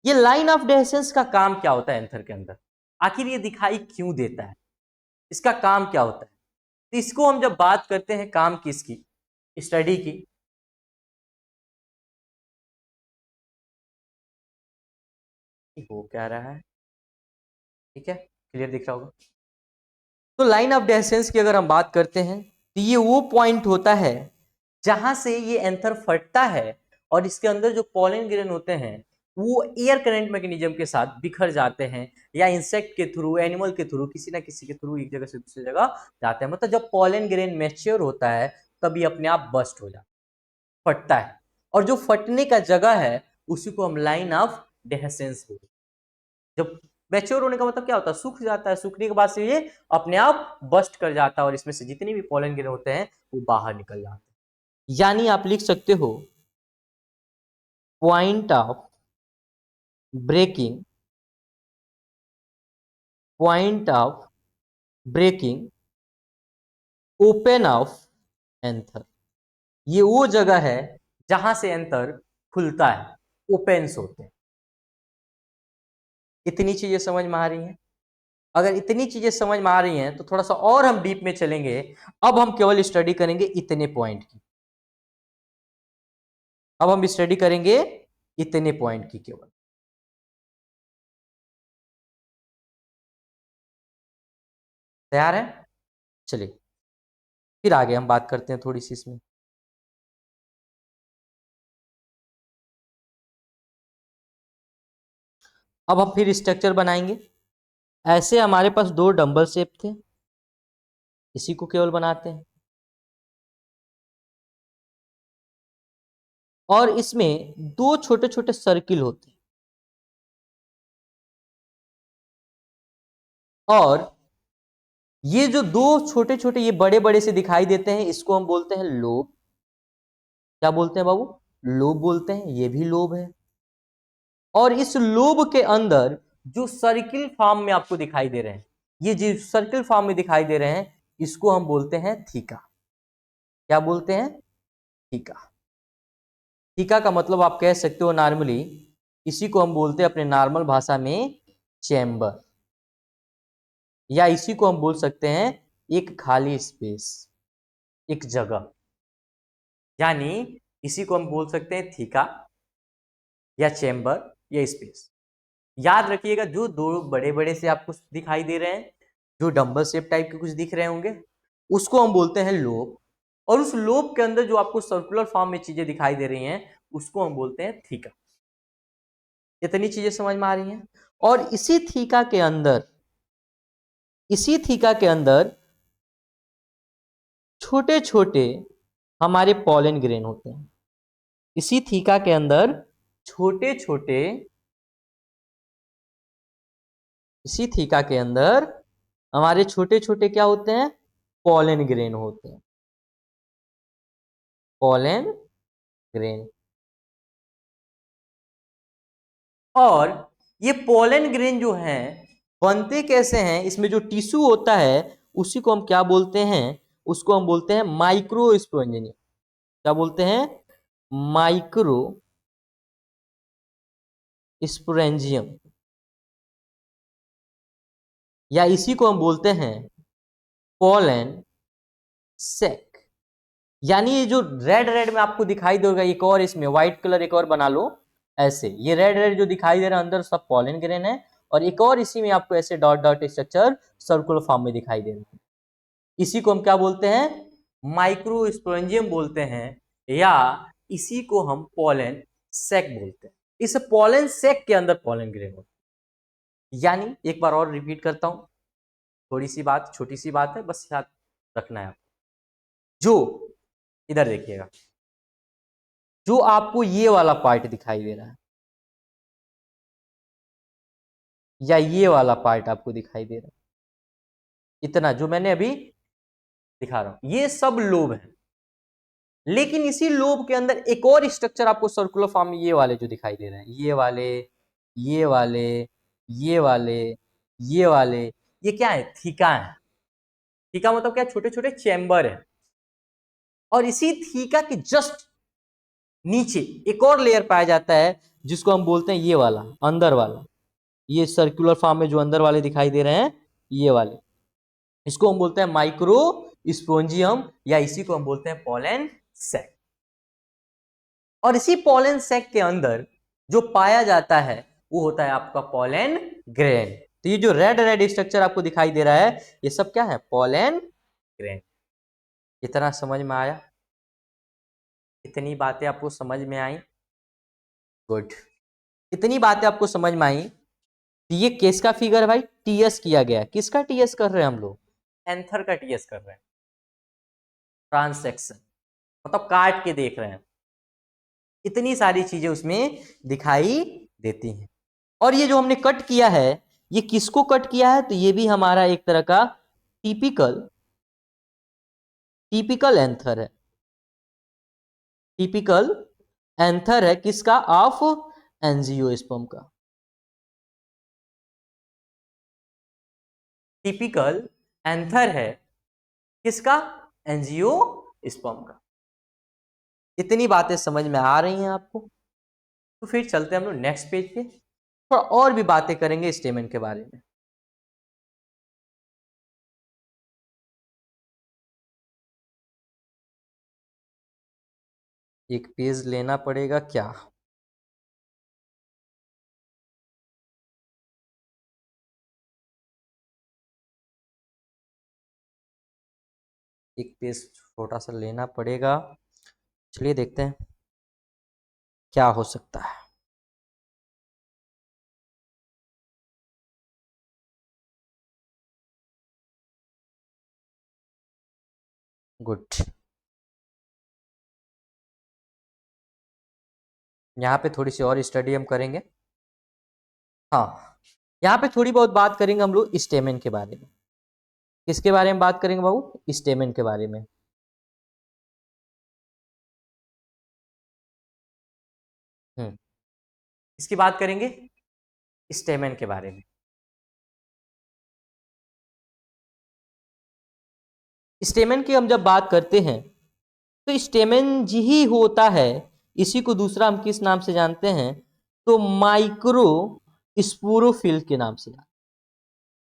ये लाइन ऑफ डेहेसेंस का काम क्या होता है एंथर के अंदर, आखिर ये दिखाई क्यों देता है, इसका काम क्या होता है। तो इसको हम जब बात करते हैं काम किसकी, स्टडी की, हो क्या रहा है, ठीक है, क्लियर दिख रहा होगा। तो लाइन ऑफ डेसेंस की अगर हम बात करते हैं तो ये वो पॉइंट होता है जहां से ये एंथर फटता है और इसके अंदर जो पॉलन ग्रेन होते हैं वो एयर करंट मैकेनिज्म के साथ बिखर जाते हैं या इंसेक्ट के थ्रू, एनिमल के थ्रू, किसी ना किसी के थ्रू एक जगह से दूसरी जगह जाते हैं। मतलब जब पॉलन ग्रेन मैच्योर होता है तब ये अपने आप बस्ट हो जाता है, फटता है, और जो फटने का जगह है उसी को हम लाइन ऑफ डेसेंस बोलते हैं। जब मैच्योर होने का मतलब क्या होता है, सूख जाता है, सूखने के बाद से ये अपने आप बस्ट कर जाता है और इसमें से जितने भी पोलन ग्रेन होते हैं वो बाहर निकल जाते हैं। यानी आप लिख सकते हो point of breaking, point of breaking open of anther. ये वो जगह है जहां से एंथर खुलता है, ओपेन्स होते हैं। इतनी चीजें समझ में आ रही हैं। अगर इतनी चीजें समझ में आ रही हैं तो थोड़ा सा और हम डीप में चलेंगे। अब हम केवल स्टडी करेंगे इतने पॉइंट की, अब हम स्टडी करेंगे इतने पॉइंट की केवल। तैयार है, चलिए फिर आगे हम बात करते हैं थोड़ी सी इसमें। अब हम फिर स्ट्रक्चर बनाएंगे। ऐसे हमारे पास दो डंबल शेप थे, इसी को केवल बनाते हैं, और इसमें दो छोटे छोटे सर्किल होते हैं, और ये जो दो छोटे छोटे ये बड़े बड़े से दिखाई देते हैं इसको हम बोलते हैं लोब। क्या बोलते हैं बाबू, लोब बोलते हैं, ये भी लोब है। और इस लोब के अंदर जो सर्किल फॉर्म में आपको दिखाई दे रहे हैं, ये जो सर्किल फॉर्म में दिखाई दे रहे हैं इसको हम बोलते हैं थीका। क्या बोलते हैं, थीका। थीका का मतलब आप कह सकते हो नॉर्मली, इसी को हम बोलते हैं अपने नॉर्मल भाषा में चैम्बर, या इसी को हम बोल सकते हैं एक खाली स्पेस, एक जगह। यानी इसी को हम बोल सकते हैं थीका या चैम्बर या स्पेस। याद रखिएगा जो दो बड़े बड़े से आपको दिखाई दे रहे हैं, जो डंबल शेप टाइप के कुछ दिख रहे होंगे, उसको हम बोलते हैं लोब। और उस लोब के अंदर जो आपको सर्कुलर फॉर्म में चीजें दिखाई दे रही हैं उसको हम बोलते हैं थीका। इतनी चीजें समझ में आ रही हैं। और इसी थीका के अंदर, इसी थीका के अंदर छोटे छोटे हमारे पॉलन ग्रेन होते हैं। इसी थीका के अंदर छोटे छोटे, इसी थीका के अंदर हमारे छोटे छोटे क्या होते हैं, पॉलन ग्रेन होते हैं, पॉलन ग्रेन। और ये पोलन ग्रेन जो हैं बनते कैसे हैं, इसमें जो टिश्यू होता है उसी को हम क्या बोलते हैं, उसको हम बोलते हैं माइक्रोस्पोरेंजियम। क्या बोलते हैं, माइक्रो स्पोरेंजियम, या इसी को हम बोलते हैं पोलन सेक। यानी ये जो रेड रेड में आपको दिखाई देगा, एक और इसमें व्हाइट कलर एक और बना लो ऐसे, ये रेड रेड जो दिखाई दे रहा है अंदर सब पोलन ग्रेन है, और एक और इसी में आपको ऐसे dot dot structure circular form में दिखाई दे रहा है। इसी को हम क्या बोलते हैं, माइक्रोस्पोरेंजियम बोलते हैं, या इसी को हम पोलन सेक बोलते हैं। इस पोलन सेक के अंदर पोलन ग्रेन होता है। यानी एक बार और रिपीट करता हूं, थोड़ी सी बात, छोटी सी बात है, बस याद रखना है आपको। जो इधर देखिएगा, जो आपको ये वाला पार्ट दिखाई दे रहा है, या ये वाला पार्ट आपको दिखाई दे रहा है, इतना जो मैंने अभी दिखा रहा हूं, ये सब लोब है। लेकिन इसी लोब के अंदर एक और स्ट्रक्चर आपको सर्कुलर फॉर्म में ये वाले जो दिखाई दे रहे हैं, ये वाले, ये वाले, ये वाले, ये वाले, ये क्या है, थीका है। थीका मतलब क्या, छोटे छोटे चैम्बर है। और इसी थीका के जस्ट नीचे एक और लेयर पाया जाता है जिसको हम बोलते हैं ये वाला, अंदर वाला, ये सर्कुलर फॉर्म में जो अंदर वाले दिखाई दे रहे हैं, ये वाले, इसको हम बोलते हैं माइक्रो स्पोंजियम, या इसी को हम बोलते हैं पॉलन सैक। और इसी पॉलन सैक के अंदर जो पाया जाता है वो होता है आपका पॉलन ग्रेन। तो ये जो रेड रेड स्ट्रक्चर आपको दिखाई दे रहा है, ये सब क्या है, पॉलन ग्रेन। इतना समझ में आया? इतनी बातें आपको समझ में आई? गुड। इतनी बातें आपको समझ में आई? ये किसका फिगर है भाई, टीएस किया गया है। किसका टीएस कर रहे हैं हम लोग, एंथर का टीएस कर रहे हैं। ट्रांससेक्शन मतलब काट के देख रहे हैं। इतनी सारी चीजें उसमें दिखाई देती हैं। और ये जो हमने कट किया है, ये किसको कट किया है, तो ये भी हमारा एक तरह का टिपिकल एंथर है। टिपिकल एंथर है किसका, ऑफ एंजियोस्पर्म का। टिपिकल एंथर है किसका, एंजियोस्पर्म का। इतनी बातें समझ में आ रही हैं आपको? तो फिर चलते हैं हम लोग नेक्स्ट पेज पे, थोड़ा और भी बातें करेंगे स्टेमन के बारे में। एक पेज लेना पड़ेगा क्या? एक पेज छोटा सा लेना पड़ेगा। चलिए देखते हैं क्या हो सकता है। गुड। यहाँ पे थोड़ी सी और स्टडी हम करेंगे। हाँ, यहाँ पे थोड़ी बहुत बात करेंगे हम लोग स्टेमन के बारे में। किसके बारे में बात करेंगे बाबू, स्टेमन के बारे में। इसकी बात करेंगे स्टेमन के बारे में। स्टेमन की हम जब बात करते हैं तो स्टेमन ही होता है, इसी को दूसरा हम किस नाम से जानते हैं, तो माइक्रो स्पोरोफिल के नाम से,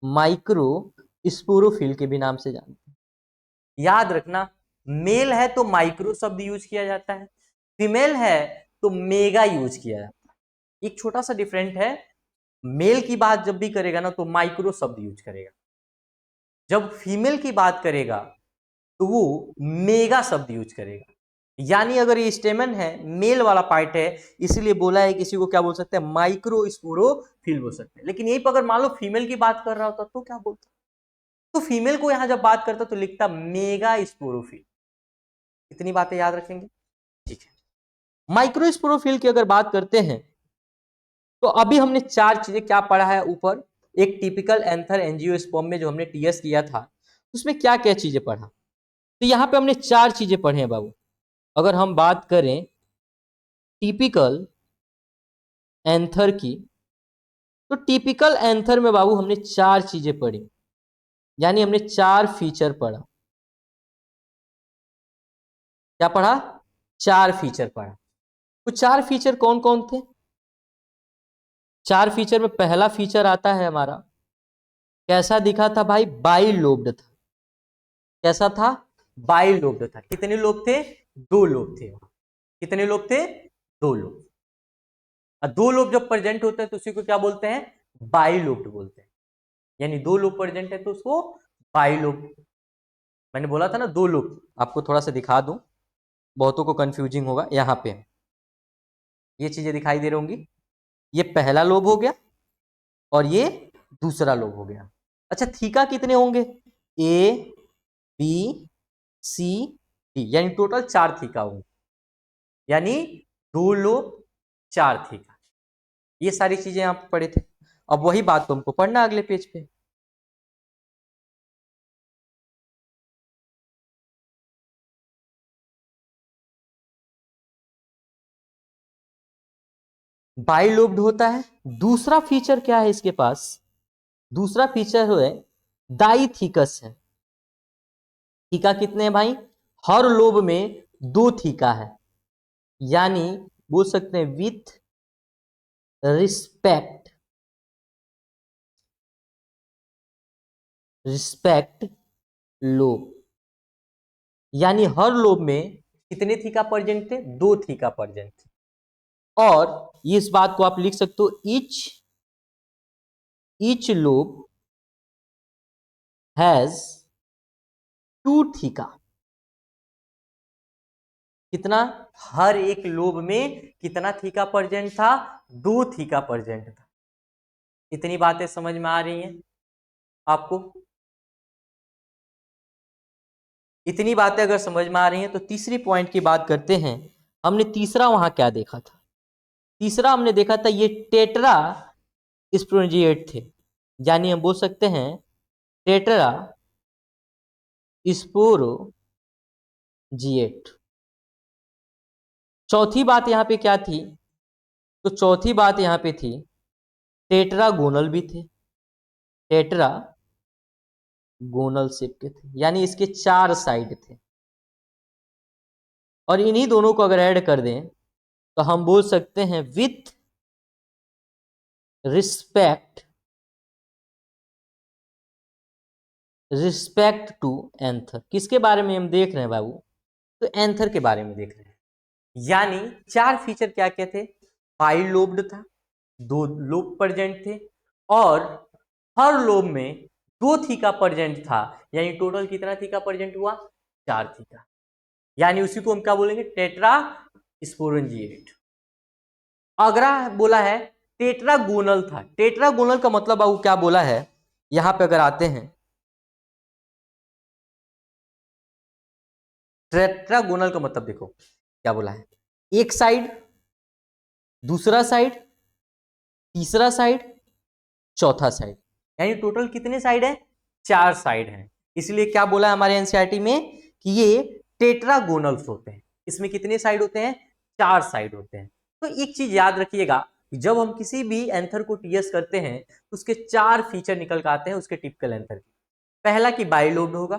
माइक्रो स्पोरोफिल के भी नाम से जानते हैं। याद रखना, मेल है तो माइक्रो शब्द यूज किया जाता है, फीमेल है तो मेगा यूज किया जाता है। एक छोटा सा डिफरेंट है, मेल की बात जब भी करेगा ना तो माइक्रो शब्द यूज करेगा, जब फीमेल की बात करेगा तो वो मेगा शब्द यूज करेगा। यानी अगर ये स्टेमन है, मेल वाला पार्ट है, इसीलिए बोला है किसी को क्या बोल सकते हैं, माइक्रो स्पोरोफिल बोल सकते हैं। लेकिन यही पर अगर मान लो फीमेल की बात कर रहा होता तो क्या बोलता, तो फीमेल को यहां जब बात करता तो लिखता मेगा स्पोरोफिल। इतनी बातें याद रखेंगे, ठीक है। माइक्रो स्पोरोफिल की अगर बात करते हैं तो अभी हमने चार चीजें क्या पढ़ा है ऊपर, एक टिपिकल एंथर एंजियोस्पर्म में जो हमने टीएस किया था उसमें क्या क्या चीजें पढ़ा, तो यहां पे हमने चार चीजें पढ़े हैं बाबू। अगर हम बात करें टिपिकल एंथर की, तो टिपिकल एंथर में बाबू हमने चार चीजें पढ़ी, यानी हमने चार फीचर पढ़ा। क्या पढ़ा, चार फीचर पढ़ा। वो चार फीचर कौन कौन थे, चार फीचर में पहला फीचर आता है हमारा, कैसा दिखा था भाई, बाई लोब्ड था। कैसा था, बाई लोब्ड था। कितने लोब थे, दो लोब थे। कितने लोब थे, दो लोब। और दो लोब जब प्रेजेंट होते हैं तो उसी को क्या बोलते हैं, बाई लोब्ड बोलते हैं। यानी दो लोब प्रेजेंट है तो उसको बाई लोब। मैंने बोला था ना दो लोब, आपको थोड़ा सा दिखा दूं, बहुतों को कंफ्यूजिंग होगा। यहाँ पे ये चीजें दिखाई दे रही होंगी, ये पहला लोब हो गया और ये दूसरा लोब हो गया। अच्छा, थीका कितने होंगे, ए बी सी डी, यानी टोटल चार थीका होंगे, यानी दो लोब चार थीका। ये सारी चीजें आप पढ़े थे। अब वही बात तो हमको पढ़ना अगले पेज पे। बाइलोब्ड होता है। दूसरा फीचर क्या है इसके पास, दूसरा फीचर है डाइथिकस है। थीका कितने हैं भाई? हर लोब में 2 थीका है, यानी बोल सकते हैं विथ रिस्पेक्ट लोब, यानी हर लोब में कितने थीका प्रेजेंट थे? 2 थीका प्रेजेंट थे। और इस बात को आप लिख सकते हो ईच लोब हैज 2 थीका। कितना? हर एक लोब में कितना थीका प्रेजेंट था? 2 थीका प्रेजेंट था। इतनी बातें समझ में आ रही हैं आपको? इतनी बातें अगर समझ में आ रही हैं तो तीसरी पॉइंट की बात करते हैं। हमने तीसरा वहां क्या देखा था? तीसरा हमने देखा था ये टेट्रा स्पोरेंजिएट थे, यानी हम बोल सकते हैं टेट्रा स्पोरोजिएट। चौथी बात यहां पे क्या थी? तो चौथी बात यहां पे थी टेट्रागोनल भी थे, टेट्रागोनल शेप के थे, यानी इसके 4 साइड थे। और इन्हीं दोनों को अगर ऐड कर दें तो हम बोल सकते हैं विथ रिस्पेक्ट टू एंथर। किसके बारे में हम देख रहे हैं बाबू? तो एंथर के बारे में देख रहे हैं। यानी 4 फीचर क्या क्या थे? फाइव लोब्ड था, 2 लोब प्रेजेंट थे, और हर लोब में 2 थीका प्रेजेंट था, यानी टोटल कितना थीका प्रेजेंट हुआ? 4 थीका। यानी उसी को हम क्या बोलेंगे? Tetra sporangiate. अगला बोला है टेट्रागोनल था। टेट्रागोनल का मतलब बाबू क्या बोला है? यहां पे अगर आते हैं, टेट्रागोनल का मतलब देखो क्या बोला है, एक साइड, दूसरा साइड, तीसरा साइड, चौथा साइड, यानी टोटल कितने साइड है? 4 साइड है। इसलिए क्या बोला है हमारे एनसीईआरटी में कि ये टेट्रागोनल्स होते हैं। इसमें कितने साइड होते हैं? 4 साइड होते हैं। तो एक चीज याद रखिएगा कि जब हम किसी भी एंथर को टीएस करते हैं तो उसके 4 फीचर निकल के आते हैं उसके टिपिकल एंथर के। पहला कि बाइलोब्ड होगा,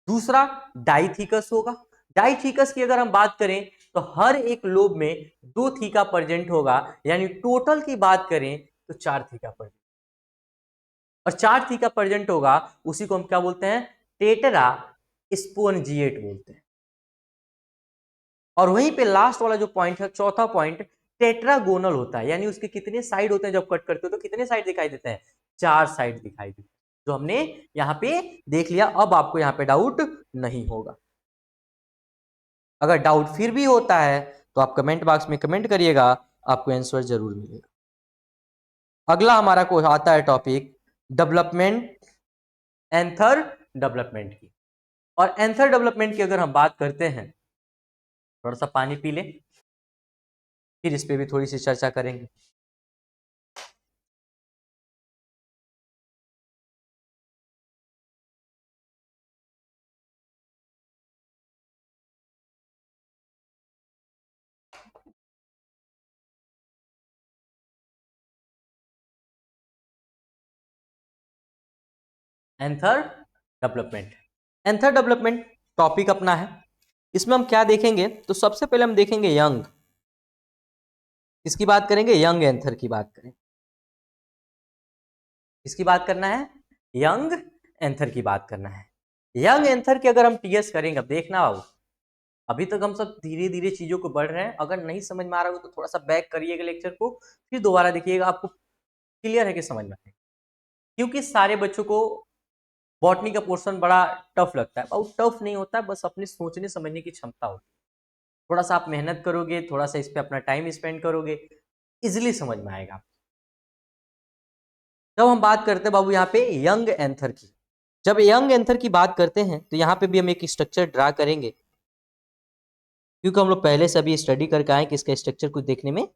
दूसरा डाइथिकस होगा। डाइथिकस की अगर हम बात करें तो हर एक लोब में 2 थीका प्रेजेंट होगा, यानी टोटल की बात करें तो 4 थीका प्रेजेंट, और 4 थीका प्रेजेंट होगा उसी को हम क्या बोलते हैं? टेट्रा स्पोरेंजिएट बोलते हैं। और वहीं पे लास्ट वाला जो पॉइंट है, चौथा पॉइंट, टेट्रागोनल होता है, यानी उसके कितने साइड होते हैं? जब कट करते हो तो कितने साइड दिखाई देते हैं? 4 साइड दिखाई देते हैं, जो हमने यहां पे देख लिया। अब आपको यहां पे डाउट नहीं होगा। अगर डाउट फिर भी होता है तो आप कमेंट बॉक्स में कमेंट करिएगा, आपको आंसर जरूर मिलेगा। अगला हमारा को आता है टॉपिक डेवलपमेंट, एंथर डेवलपमेंट की। और एंथर डेवलपमेंट की अगर हम बात करते हैं, थोड़ा सा पानी पी ले, फिर इस पे भी थोड़ी सी चर्चा करेंगे। Anther development, anther development topic अपना है। इसमें हम क्या देखेंगे? तो सबसे पहले हम देखेंगे यंग। किसकी बात करेंगे? यंग एंथर की बात करें। किसकी बात करना है? यंग एंथर की बात करना है। यंग एंथर की अगर हम टीएस करेंगे, अब देखना बाबू, अभी तक हम सब धीरे धीरे चीजों को बढ़ रहे हैं। अगर नहीं समझ में आ रहा हो तो थोड़ा सा बैक करिएगा लेक्चर को, फिर दोबारा देखिएगा, आपको क्लियर है कि समझ में आएगा। क्योंकि सारे बच्चों को बॉटनी का पोर्शन बड़ा टफ लगता है। बहुत टफ नहीं होता है, बस अपनी सोचने समझने की क्षमता होती है। थोड़ा सा आप मेहनत करोगे, थोड़ा सा इस पे अपना टाइम स्पेंड करोगे, इजिली समझ में आएगा। जब हम बात करते हैं बाबू यहाँ पे यंग एंथर की, जब यंग एंथर की बात करते हैं तो यहाँ पे भी हम एक स्ट्रक्चर ड्रा करेंगे, क्योंकि हम लोग पहले से अभी स्टडी करके आए कि इसका स्ट्रक्चर कुछ देखने में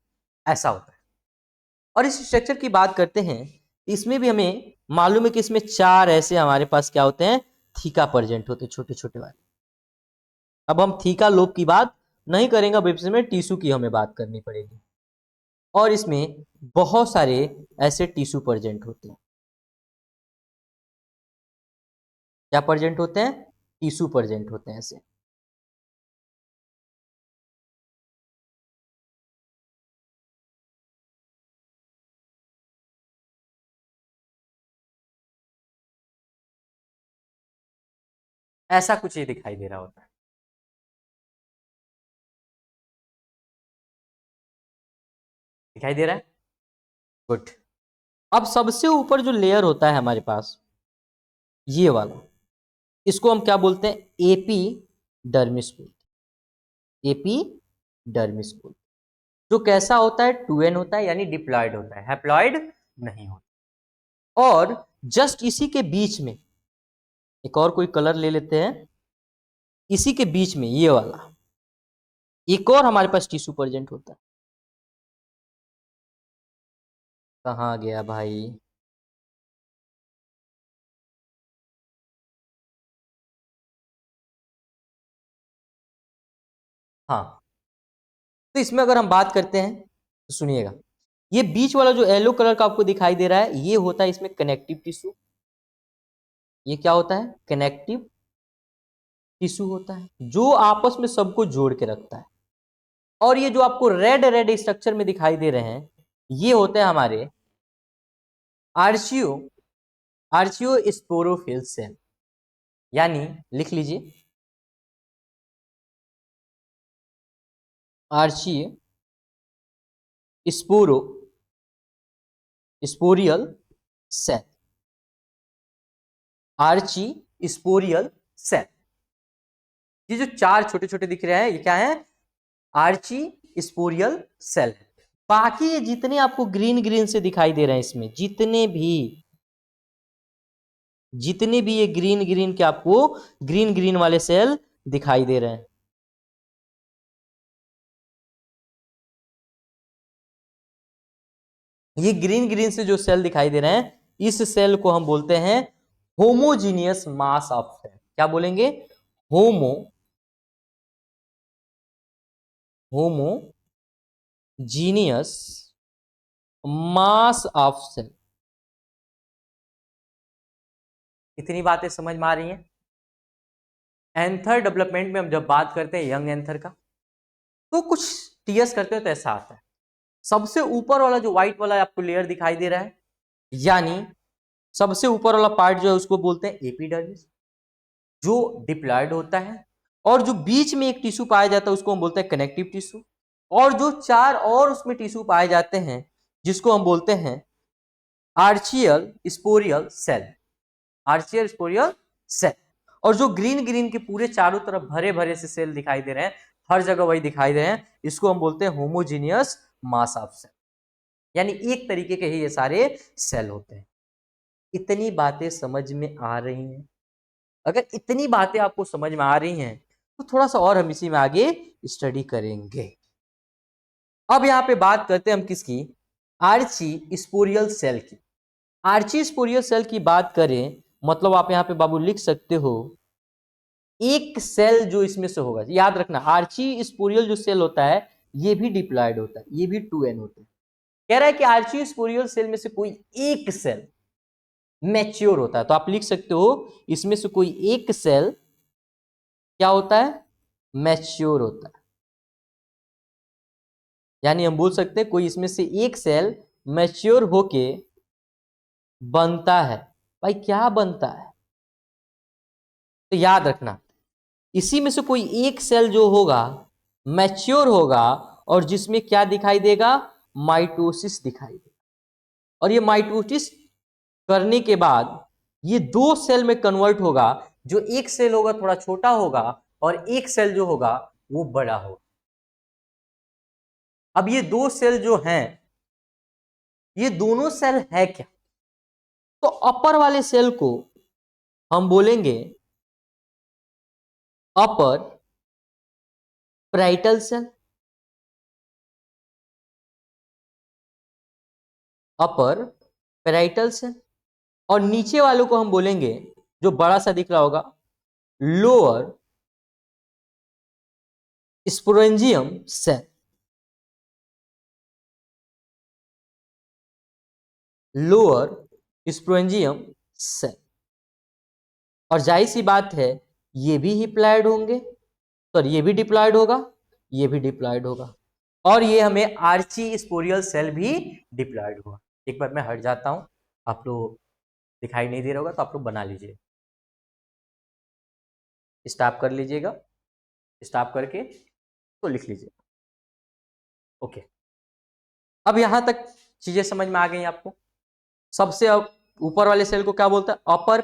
ऐसा होता है। और इस स्ट्रक्चर की बात करते हैं, इसमें भी हमें मालूम है कि इसमें 4 ऐसे हमारे पास क्या होते हैं? थीका प्रेजेंट होते हैं, छोटे छोटे वाले। अब हम थीका लोब की बात नहीं करेंगे, अब इसमें टिश्यू की हमें बात करनी पड़ेगी। और इसमें बहुत सारे ऐसे टिश्यू प्रेजेंट होते हैं। क्या प्रेजेंट होते हैं? टिश्यू प्रेजेंट होते हैं ऐसे। ऐसा कुछ ये दिखाई दे रहा होता है। दिखाई दे रहा है? गुड। अब सबसे ऊपर जो लेयर होता है हमारे पास, ये वाला, इसको हम क्या बोलते हैं? एपीडर्मिस बोलते हैं। एपीडर्मिस बोलते हैं। जो कैसा होता है? 2n होता है, यानी डिप्लॉयड होता है, हैप्लॉयड नहीं होता। और जस्ट इसी के बीच में एक और कोई कलर ले लेते हैं, इसी के बीच में ये वाला एक और हमारे पास टिश्यू प्रेजेंट होता है। कहाँ गया भाई? हाँ, तो इसमें अगर हम बात करते हैं तो सुनिएगा, ये बीच वाला जो येलो कलर का आपको दिखाई दे रहा है, ये होता है इसमें कनेक्टिव टिश्यू। ये क्या होता है? कनेक्टिव टिश्यू होता है, जो आपस में सबको जोड़ के रखता है। और ये जो आपको रेड रेड स्ट्रक्चर में दिखाई दे रहे हैं, ये होते हैं हमारे आर्चियो आर्चियो स्पोरोफिल सेल, यानी लिख लीजिए, archesporial cell. Archesporial cell. ये जो चार छोटे छोटे दिख रहे हैं, ये क्या है? Archesporial cell. बाकी ये जितने आपको ग्रीन ग्रीन से दिखाई दे रहे हैं, इसमें जितने भी ये ग्रीन ग्रीन के आपको ग्रीन ग्रीन वाले सेल दिखाई दे रहे हैं, ये ग्रीन ग्रीन से जो सेल दिखाई दे रहे हैं, इस सेल को हम बोलते हैं होमोजीनियस मास ऑफ सेल। क्या बोलेंगे? Homogeneous mass of cell. इतनी बातें समझ में आ रही हैं? एंथर डेवलपमेंट में हम जब बात करते हैं यंग एंथर का, तो कुछ टीएस करते हैं तो ऐसा आता है। सबसे ऊपर वाला जो व्हाइट वाला आपको लेयर दिखाई दे रहा है, यानी सबसे ऊपर वाला पार्ट जो है उसको बोलते हैं एपिडर्मिस, जो डिप्लॉयड होता है। और जो बीच में एक टिश्यू पाया जाता है उसको हम बोलते हैं कनेक्टिव टिश्यू। और जो चार और उसमें टिश्यू पाए जाते हैं, जिसको हम बोलते हैं आर्चियल स्पोरियल सेल। आर्चियल स्पोरियल सेल। और जो ग्रीन ग्रीन के पूरे चारों तरफ भरे भरे से सेल दिखाई दे रहे हैं, हर जगह वही दिखाई दे रहे हैं, इसको हम बोलते हैं होमोजीनियस मास ऑफ सेल, यानी एक तरीके के ही ये सारे सेल होते हैं। इतनी बातें समझ में आ रही हैं? अगर इतनी बातें आपको समझ में आ रही हैं, तो थोड़ा सा और हम इसी में आगे स्टडी करेंगे। अब यहां पे बात करते हैं हम किसकी? आर्ची स्पोरियल सेल की। आर्ची स्पोरियल सेल की बात करें, मतलब आप यहां पे बाबू लिख सकते हो, एक सेल जो इसमें से होगा, याद रखना आर्ची स्पोरियल जो सेल होता है, ये भी डिप्लॉयड होता है, ये भी 2n होता है। कह रहा है कि आर्ची स्पोरियल सेल में से कोई एक सेल मैच्योर होता है, तो आप लिख सकते हो इसमें से कोई एक सेल क्या होता है? मैच्योर होता है। यानी हम बोल सकते हैं कोई इसमें से एक सेल मैच्योर होके बनता है। भाई क्या बनता है? तो याद रखना, इसी में से कोई एक सेल जो होगा मैच्योर होगा, और जिसमें क्या दिखाई देगा? माइटोसिस दिखाई देगा। और ये माइटोसिस करने के बाद ये दो सेल में कन्वर्ट होगा। जो एक सेल होगा थोड़ा छोटा होगा, और एक सेल जो होगा वो बड़ा होगा। अब ये दो सेल जो हैं, ये दोनों सेल है क्या? तो अपर वाले सेल को हम बोलेंगे अपर पैराइटल सेल। अपर पैराइटल सेल। और नीचे वालों को हम बोलेंगे, जो बड़ा सा दिख रहा होगा, lower sporangium cell. Lower sporangium cell. और जाहिर सी बात है ये भी डिप्लॉयड होंगे, सॉरी ये भी डिप्लॉयड होगा, ये भी डिप्लॉयड होगा, और ये हमें आर्ची स्पोरियल सेल भी डिप्लॉयड होगा। एक बार मैं हट जाता हूं, आप लोग दिखाई नहीं दे रहा होगा तो आप लोग बना लीजिए, स्टॉप कर लीजिएगा, स्टॉप करके तो लिख लीजिए। ओके, अब यहां तक चीजें समझ में आ गई आपको। सबसे ऊपर वाले सेल को क्या बोलते हैं? अपर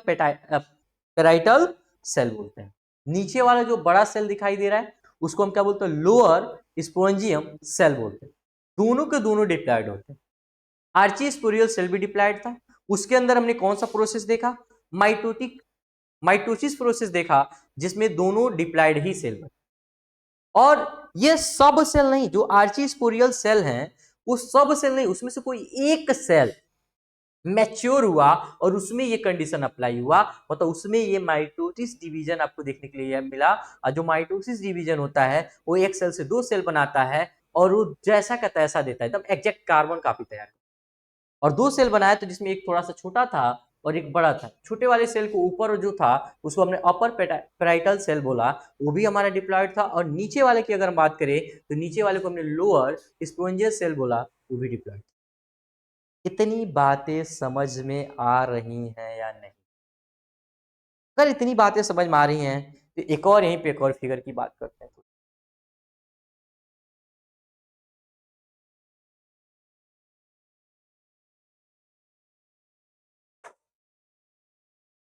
पेराइटल सेल बोलते हैं। नीचे वाला जो बड़ा सेल दिखाई दे रहा है उसको हम क्या बोलते हैं? लोअर स्पोरेंजियम सेल बोलते हैं। दोनों के दोनों डिप्लॉयड होते हैं। आर्ची स्पोरियल सेल भी डिप्लॉयड था। उसके अंदर हमने कौन सा प्रोसेस देखा? माइटोसिस प्रोसेस देखा, जिसमें दोनों डिप्लॉयड ही सेल बने। और ये सब सेल नहीं, जो आर्ची स्पोरियल सेल हैं वो सब सेल नहीं, उसमें से कोई एक सेल मैच्योर हुआ और उसमें ये कंडीशन अप्लाई हुआ, मतलब उसमें ये माइटोसिस डिवीजन आपको देखने के लिए मिला। और जो माइटोसिस डिवीजन होता है वो एक सेल से दो सेल बनाता है और वो जैसा का तैसा देता है, एकदम एग्जैक्ट कार्बन कॉपी तैयार। और दो सेल बनाया तो जिसमें एक थोड़ा सा छोटा था और एक बड़ा था। छोटे वाले सेल को ऊपर जो था उसको हमने अपर पेराइटल सेल बोला, वो भी हमारा डिप्लॉयड था। और नीचे वाले की अगर हम बात करें तो नीचे वाले को हमने लोअर स्पोरेंजियल सेल बोला, वो भी डिप्लॉयड। कितनी बातें समझ में आ रही हैं या नहीं? अगर इतनी बातें समझ में आ रही हैं तो एक और यहीं पे एक और फिगर की बात करते हैं।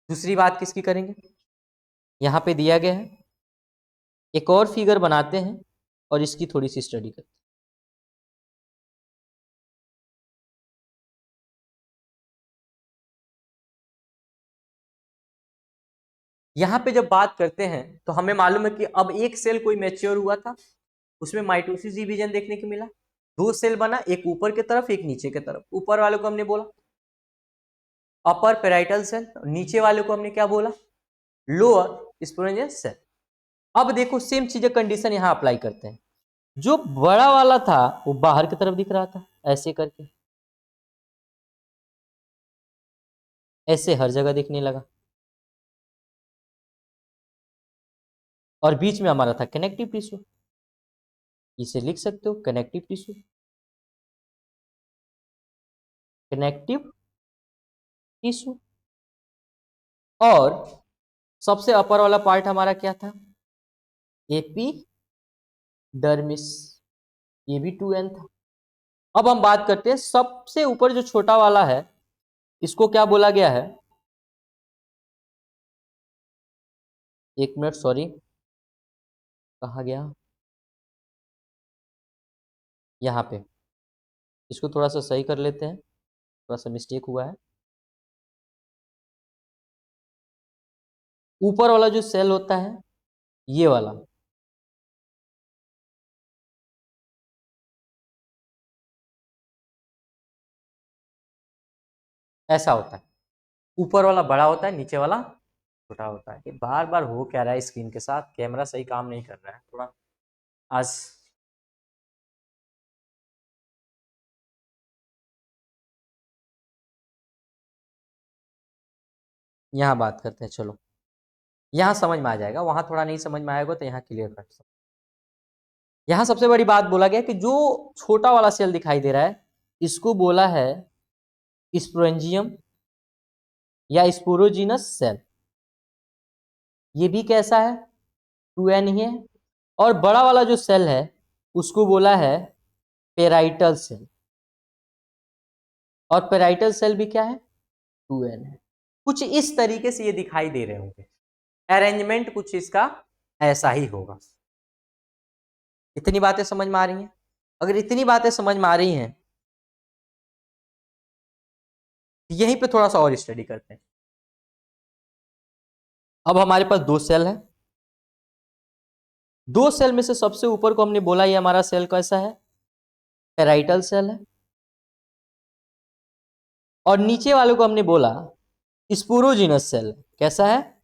दूसरी बात किसकी करेंगे? यहाँ पे दिया गया है, एक और फिगर बनाते हैं और इसकी थोड़ी सी स्टडी करते हैं। यहाँ पे जब बात करते हैं तो हमें मालूम है कि अब एक सेल कोई मैच्योर हुआ था, उसमें माइटोसिस डिवीजन देखने को मिला। दो सेल बना, एक ऊपर की तरफ एक नीचे की तरफ। ऊपर वाले को हमने बोला अपर पेराइटल सेल, नीचे वाले को हमने क्या बोला? Lower sporangial cell. अब देखो सेम चीजें कंडीशन यहां अप्लाई करते हैं। जो बड़ा वाला था वो बाहर की तरफ दिख रहा था ऐसे करके, ऐसे हर जगह दिखने लगा, और बीच में हमारा था कनेक्टिव टिश्यू। इसे लिख सकते हो कनेक्टिव टिश्यू, कनेक्टिव टिश्यू। और सबसे अपर वाला पार्ट हमारा क्या था? एपिडर्मिस, ये भी 2n था। अब हम बात करते हैं सबसे ऊपर जो छोटा वाला है, इसको क्या बोला गया है? एक मिनट, सॉरी, कहा गया? यहाँ पे इसको थोड़ा सा सही कर लेते हैं, थोड़ा सा मिस्टेक हुआ है। ऊपर वाला जो सेल होता है ये वाला, ऐसा होता है। ऊपर वाला बड़ा होता है, नीचे वाला छोटा होता है। ये बार बार हो क्या रहा है स्क्रीन के साथ? कैमरा सही काम नहीं कर रहा है थोड़ा आज। यहाँ बात करते हैं, चलो यहाँ समझ में आ जाएगा, वहां थोड़ा नहीं समझ में आएगा तो यहाँ क्लियर कर सकते। यहाँ सबसे बड़ी बात बोला गया कि जो छोटा वाला सेल दिखाई दे रहा है इसको बोला है स्पोरेंजियम या स्पोरोजीनस सेल। ये भी कैसा है? 2n ही है। और बड़ा वाला जो सेल है उसको बोला है पेराइटल सेल, और पेराइटल सेल भी क्या है? 2n है। कुछ इस तरीके से ये दिखाई दे रहे होंगे, अरेंजमेंट कुछ इसका ऐसा ही होगा। इतनी बातें समझ में आ रही हैं? अगर इतनी बातें समझ में आ रही हैं यहीं पे थोड़ा सा और स्टडी करते हैं। अब हमारे पास दो सेल है, दो सेल में से सबसे ऊपर को हमने बोला ये हमारा सेल कैसा है? पेराइटल सेल है। और नीचे वाले को हमने बोला स्पोरोजीनस सेल। कैसा है?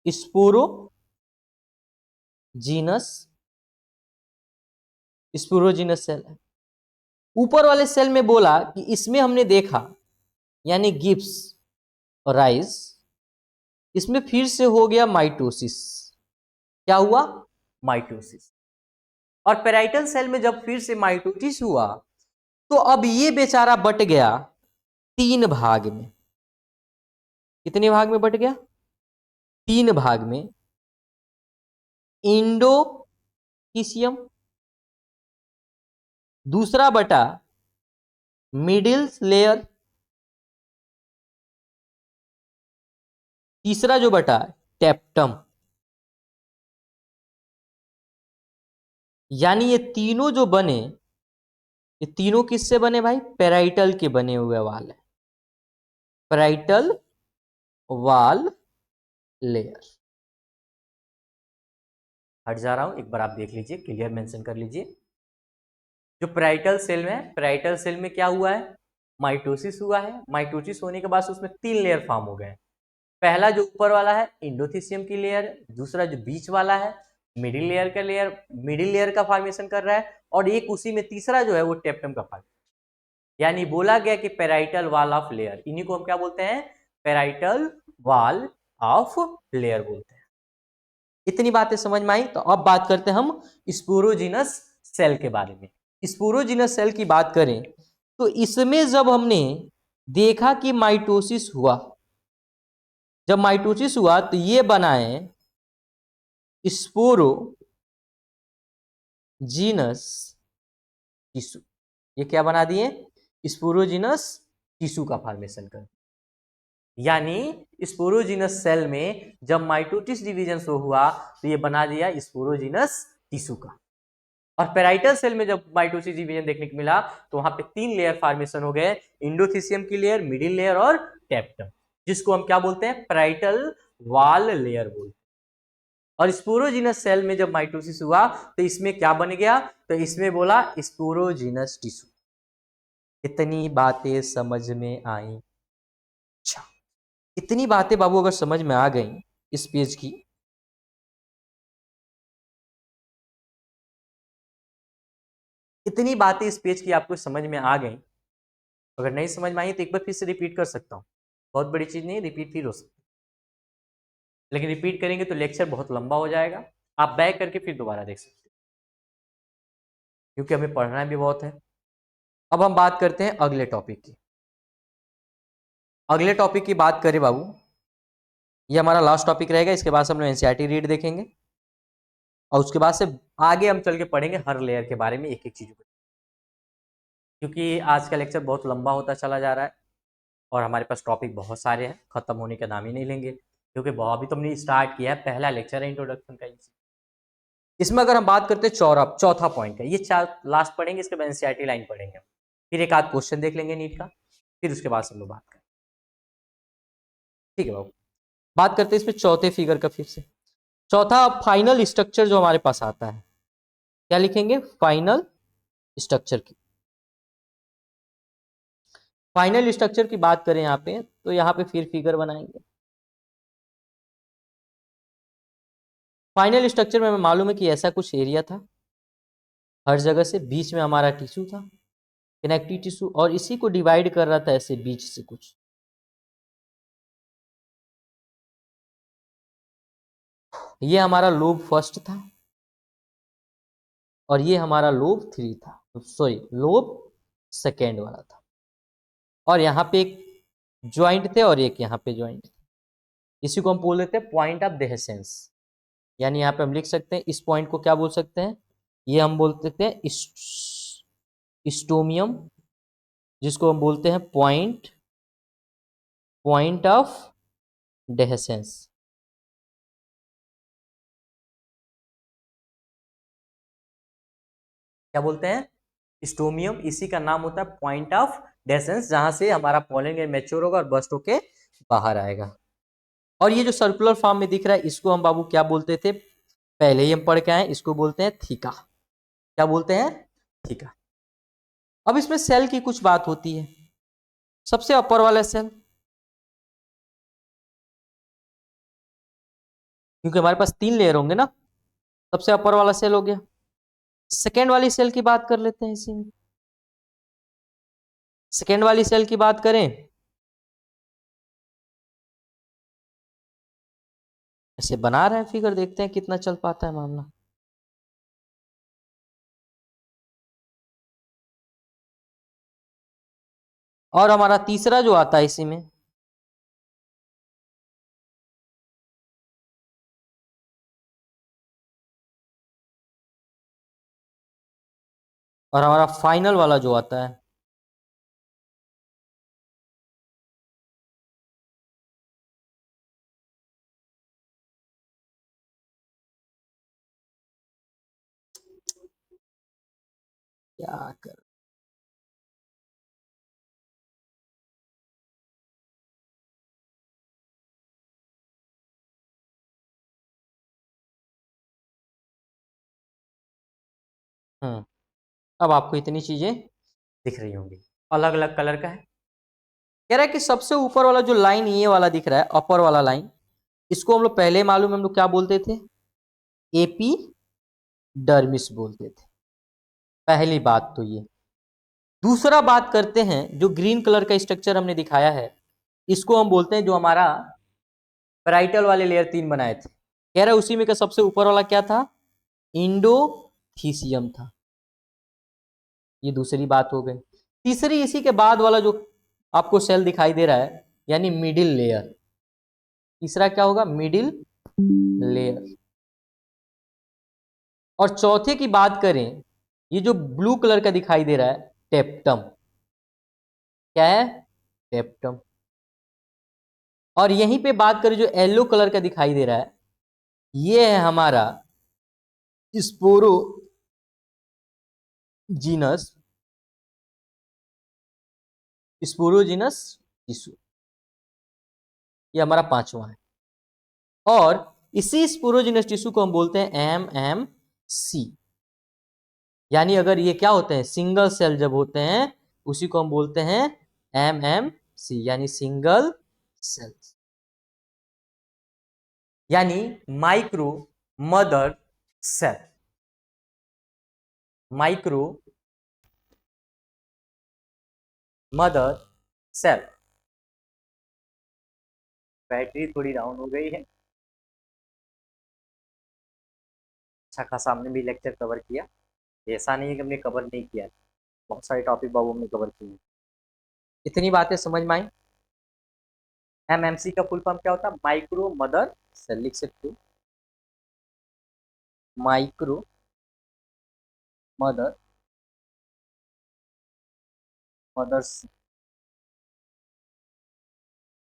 स्पोरोजीनस, स्पोरोजीनस सेल है। ऊपर वाले सेल में बोला कि इसमें हमने देखा, यानी गिब्स राइस, इसमें फिर से हो गया माइटोसिस। क्या हुआ? माइटोसिस। और पेराइटल सेल में जब फिर से माइटोसिस हुआ तो अब ये बेचारा बट गया 3 भाग में। कितने भाग में बट गया? 3 भाग में। इंडोथीसियम, दूसरा बटा मिडिल लेयर, तीसरा जो बटा टेप्टम। यानी ये तीनों जो बने, ये तीनों किससे बने भाई? पेराइटल के बने हुए वाल है, पेराइटल वाल लेयर। हट जा रहा हूं, एक बार आप देख लीजिए, क्लियर मेंशन कर लीजिए। जो पेराइटल सेल में है, पेराइटल सेल में क्या हुआ है? माइटोसिस हुआ है। माइटोसिस होने के बाद उसमें 3 लेयर फॉर्म हो गए। पहला जो ऊपर वाला है इंडोथीसियम की लेयर, दूसरा जो बीच वाला है मिडिल लेयर का लेयर, मिडिल लेयर का फॉर्मेशन कर रहा है, और एक उसी में तीसरा जो है वो टेप्टम का फॉर्मेशन। यानी बोला गया कि पेराइटल वाल ऑफ लेयर, इन्हीं को हम क्या बोलते हैं? पेराइटल वाल ऑफ लेयर बोलते हैं। इतनी बातें समझ में आई। तो अब बात करते हैं हम स्पोरोजिनस सेल के बारे में। स्पोरोजिनस सेल की बात करें तो इसमें जब हमने देखा कि माइटोसिस हुआ, जब माइटोसिस हुआ तो ये बनाए स्पोरोजिनस टिश्यू। ये क्या बना दिए? स्पोरोजिनस टिश्यू का फॉर्मेशन कर। यानी स्पोरोजिनस सेल में जब माइटोसिस डिवीजन शो हुआ तो ये बना दिया स्पोरोजिनस टिश्यू का। और पेराइटल सेल में जब माइटोसिस डिवीजन देखने को मिला तो वहां पे 3 लेयर फॉर्मेशन हो गए, इंडोथीसियम की लेयर, मिडिल लेयर और टेप्टम, जिसको हम क्या बोलते हैं? पेराइटल वाल लेयर बोलते हैं। और स्पोरोजिनस सेल में जब माइटोसिस हुआ तो इसमें क्या बन गया? तो इसमें बोला स्पोरोजिनस टिश्यू। इतनी बातें समझ में आई? अच्छा, इतनी बातें बाबू अगर समझ में आ गई इस पेज की, इतनी बातें इस पेज की आपको समझ में आ गई, अगर नहीं समझ में आई तो एक बार फिर से रिपीट कर सकता हूँ। बहुत बड़ी चीज नहीं, रिपीट फिर हो सकती है, लेकिन रिपीट करेंगे तो लेक्चर बहुत लंबा हो जाएगा। आप बैक करके फिर दोबारा देख सकते हैं, क्योंकि हमें पढ़ना भी बहुत है। अब हम बात करते हैं अगले टॉपिक की। अगले टॉपिक की बात करें बाबू, ये हमारा लास्ट टॉपिक रहेगा। इसके बाद हम लोग एनसीईआरटी रीड देखेंगे और उसके बाद से आगे हम चल के पढ़ेंगे हर लेयर के बारे में, एक एक चीज को, क्योंकि आज का लेक्चर बहुत लंबा होता चला जा रहा है और हमारे पास टॉपिक बहुत सारे हैं, खत्म होने का नाम ही नहीं लेंगे, क्योंकि अभी तो हमने स्टार्ट किया है, पहला लेक्चर है इंट्रोडक्शन का। इसमें अगर हम बात करते हैं चौथा पॉइंट है, ये लास्ट पढ़ेंगे, इसके बाद एनसीईआरटी लाइन पढ़ेंगे, फिर एक आध क्वेश्चन देख लेंगे नीट का, फिर उसके बाद हम लोग बात करें। ठीक है बाबू, बात करते हैं इसमें चौथे फिगर का। फिर से चौथा फाइनल स्ट्रक्चर जो हमारे पास आता है, क्या लिखेंगे? फाइनल स्ट्रक्चर की। फाइनल स्ट्रक्चर की बात करें यहाँ पे, तो यहाँ पे फिर फिगर बनाएंगे। फाइनल स्ट्रक्चर में हमें मालूम है कि ऐसा कुछ एरिया था, हर जगह से बीच में हमारा टिश्यू था, कनेक्टिव टिश्यू, और इसी को डिवाइड कर रहा था ऐसे बीच से कुछ। ये हमारा लोब फर्स्ट था और ये हमारा लोब 3 था, सॉरी लोब सेकेंड वाला था, और यहाँ पे एक ज्वाइंट थे और एक यहाँ पे ज्वाइंट थे। इसी को हम बोल देते हैं पॉइंट ऑफ डेहेसेंस। यानी यहाँ पे हम लिख सकते हैं इस पॉइंट को क्या बोल सकते हैं? ये हम बोल देते हैं स्टोमियम, जिसको हम बोलते हैं पॉइंट ऑफ डेहेसेंस। क्या बोलते हैं? स्टोमियम, इसी का नाम होता है पॉइंट ऑफ डेसेंस, जहां से हमारा पॉलन मैच्योर होगा और बस्ट होके बाहर आएगा। और ये जो सर्कुलर फॉर्म में दिख रहा है, इसको हम बाबू क्या बोलते थे? पहले ही हम पढ़ के आए, इसको बोलते हैं थीका। क्या बोलते हैं? थीका। अब इसमें सेल की कुछ बात होती है। सबसे अपर वाला सेल, क्योंकि हमारे पास 3 लेयर होंगे ना, सबसे अपर वाला सेल हो गया। सेकेंड वाली सेल की बात कर लेते हैं इसी में। सेकेंड वाली सेल की बात करें ऐसे बना रहे हैं फिगर, देखते हैं कितना चल पाता है मामला। और हमारा तीसरा जो आता है इसी में, और हमारा फाइनल वाला जो आता है, क्या कर, अब आपको इतनी चीजें दिख रही होंगी, अलग अलग कलर का है। कह रहा है कि सबसे ऊपर वाला जो लाइन ये वाला दिख रहा है, अपर वाला लाइन, इसको हम लोग पहले मालूम है, हम लोग क्या बोलते थे, एपी डर्मिस बोलते थे। पहली बात तो ये। दूसरा बात करते हैं, जो ग्रीन कलर का स्ट्रक्चर हमने दिखाया है, इसको हम बोलते हैं, जो हमारा पैराइटल वाले लेयर 3 बनाए थे, कह रहा है उसी में का सबसे ऊपर वाला क्या था, इंडोथीसियम था। ये दूसरी बात हो गई। तीसरी, इसी के बाद वाला जो आपको सेल दिखाई दे रहा है, यानी मिडिल लेयर। तीसरा क्या होगा, मिडिल लेयर। और चौथे की बात करें, ये जो ब्लू कलर का दिखाई दे रहा है, टेप्टम। क्या है, टेप्टम। और यहीं पे बात करें, जो येलो कलर का दिखाई दे रहा है, ये है हमारा स्पोरोजीनस, स्पोरोजीनस टिश्यू। ये हमारा पांचवा है। और इसी स्पोरोजीनस टिश्यू को हम बोलते हैं MMC। यानी अगर ये क्या होते हैं, सिंगल सेल जब होते हैं, उसी को हम बोलते हैं MMC, यानी सिंगल सेल्स, यानी micro mother cell. Micro mother cell. Battery थोड़ी डाउन हो गई है। अच्छा खासा हमने भी लेक्चर कवर किया, ऐसा नहीं है कि हमने कवर नहीं किया, बहुत सारे टॉपिक बाबू हमने कवर किए। इतनी बातें समझ में आई। MMC का फुल फॉर्म क्या होता है, माइक्रो मदर सेल, लिख सकते हो, micro mother mother.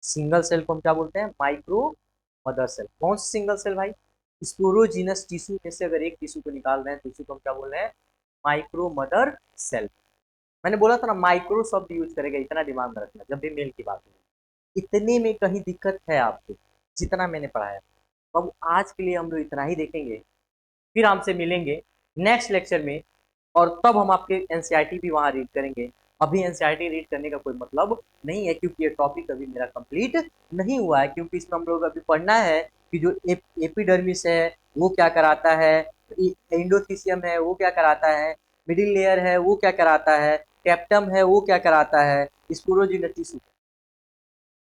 Single cell को हम क्या बोलते हैं, माइक्रो मदर सेल। कौन सी सिंगल सेल भाई, स्पोरोजीनस टिश्यू में से अगर एक टिश्यू को निकाल रहे हैं तो उसी को हम क्या बोल रहे हैं, माइक्रो मदर सेल। मैंने बोला था ना, माइक्रो शब्द यूज करेगा, इतना दिमाग में रखना जब भी मेल की बात हो। इतने में कहीं दिक्कत है आपको, जितना मैंने पढ़ाया। अब आज के लिए हम लोग इतना ही देखेंगे, फिर हमसे मिलेंगे नेक्स्ट लेक्चर में, और तब हम आपके एनसीईआरटी भी वहाँ रीड करेंगे। अभी एनसीईआरटी रीड करने का कोई मतलब नहीं है, क्योंकि ये टॉपिक अभी मेरा कंप्लीट नहीं हुआ है, क्योंकि इसमें हम लोग अभी पढ़ना है कि जो एपिडर्मिस है वो क्या कराता है, एंडोथीसियम है वो क्या कराता है, मिडिल लेयर है वो क्या कराता है, कैप्टम है वो क्या कराता है, स्पोरोजीनस टिश्यू।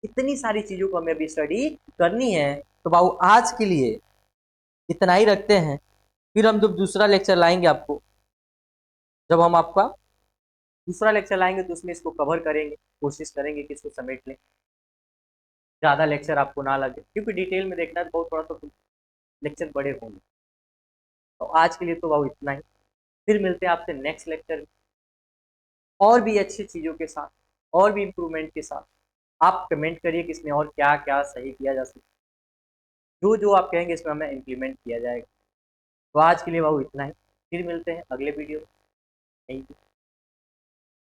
इतनी सारी चीजों को हमें अभी स्टडी करनी है। तो बाबू आज के लिए इतना ही रखते हैं, फिर हम जब दूसरा लेक्चर लाएंगे आपको, जब हम आपका दूसरा लेक्चर लाएंगे तो उसमें इसको कवर करेंगे, कोशिश करेंगे कि इसको समेट लें, ज़्यादा लेक्चर आपको ना लगे, क्योंकि डिटेल में देखना है तो बहुत थोड़ा सा लेक्चर बड़े होंगे। तो आज के लिए तो बाबू इतना ही, फिर मिलते हैं आपसे नेक्स्ट लेक्चर में और भी अच्छी चीज़ों के साथ, और भी इम्प्रूवमेंट के साथ। आप कमेंट करिए कि इसमें और क्या क्या सही किया जा सकता है, जो जो आप कहेंगे इसमें हमें इम्प्लीमेंट किया जाएगा। तो आज के लिए बाबू इतना ही, फिर मिलते हैं अगले वीडियो में। Thank you.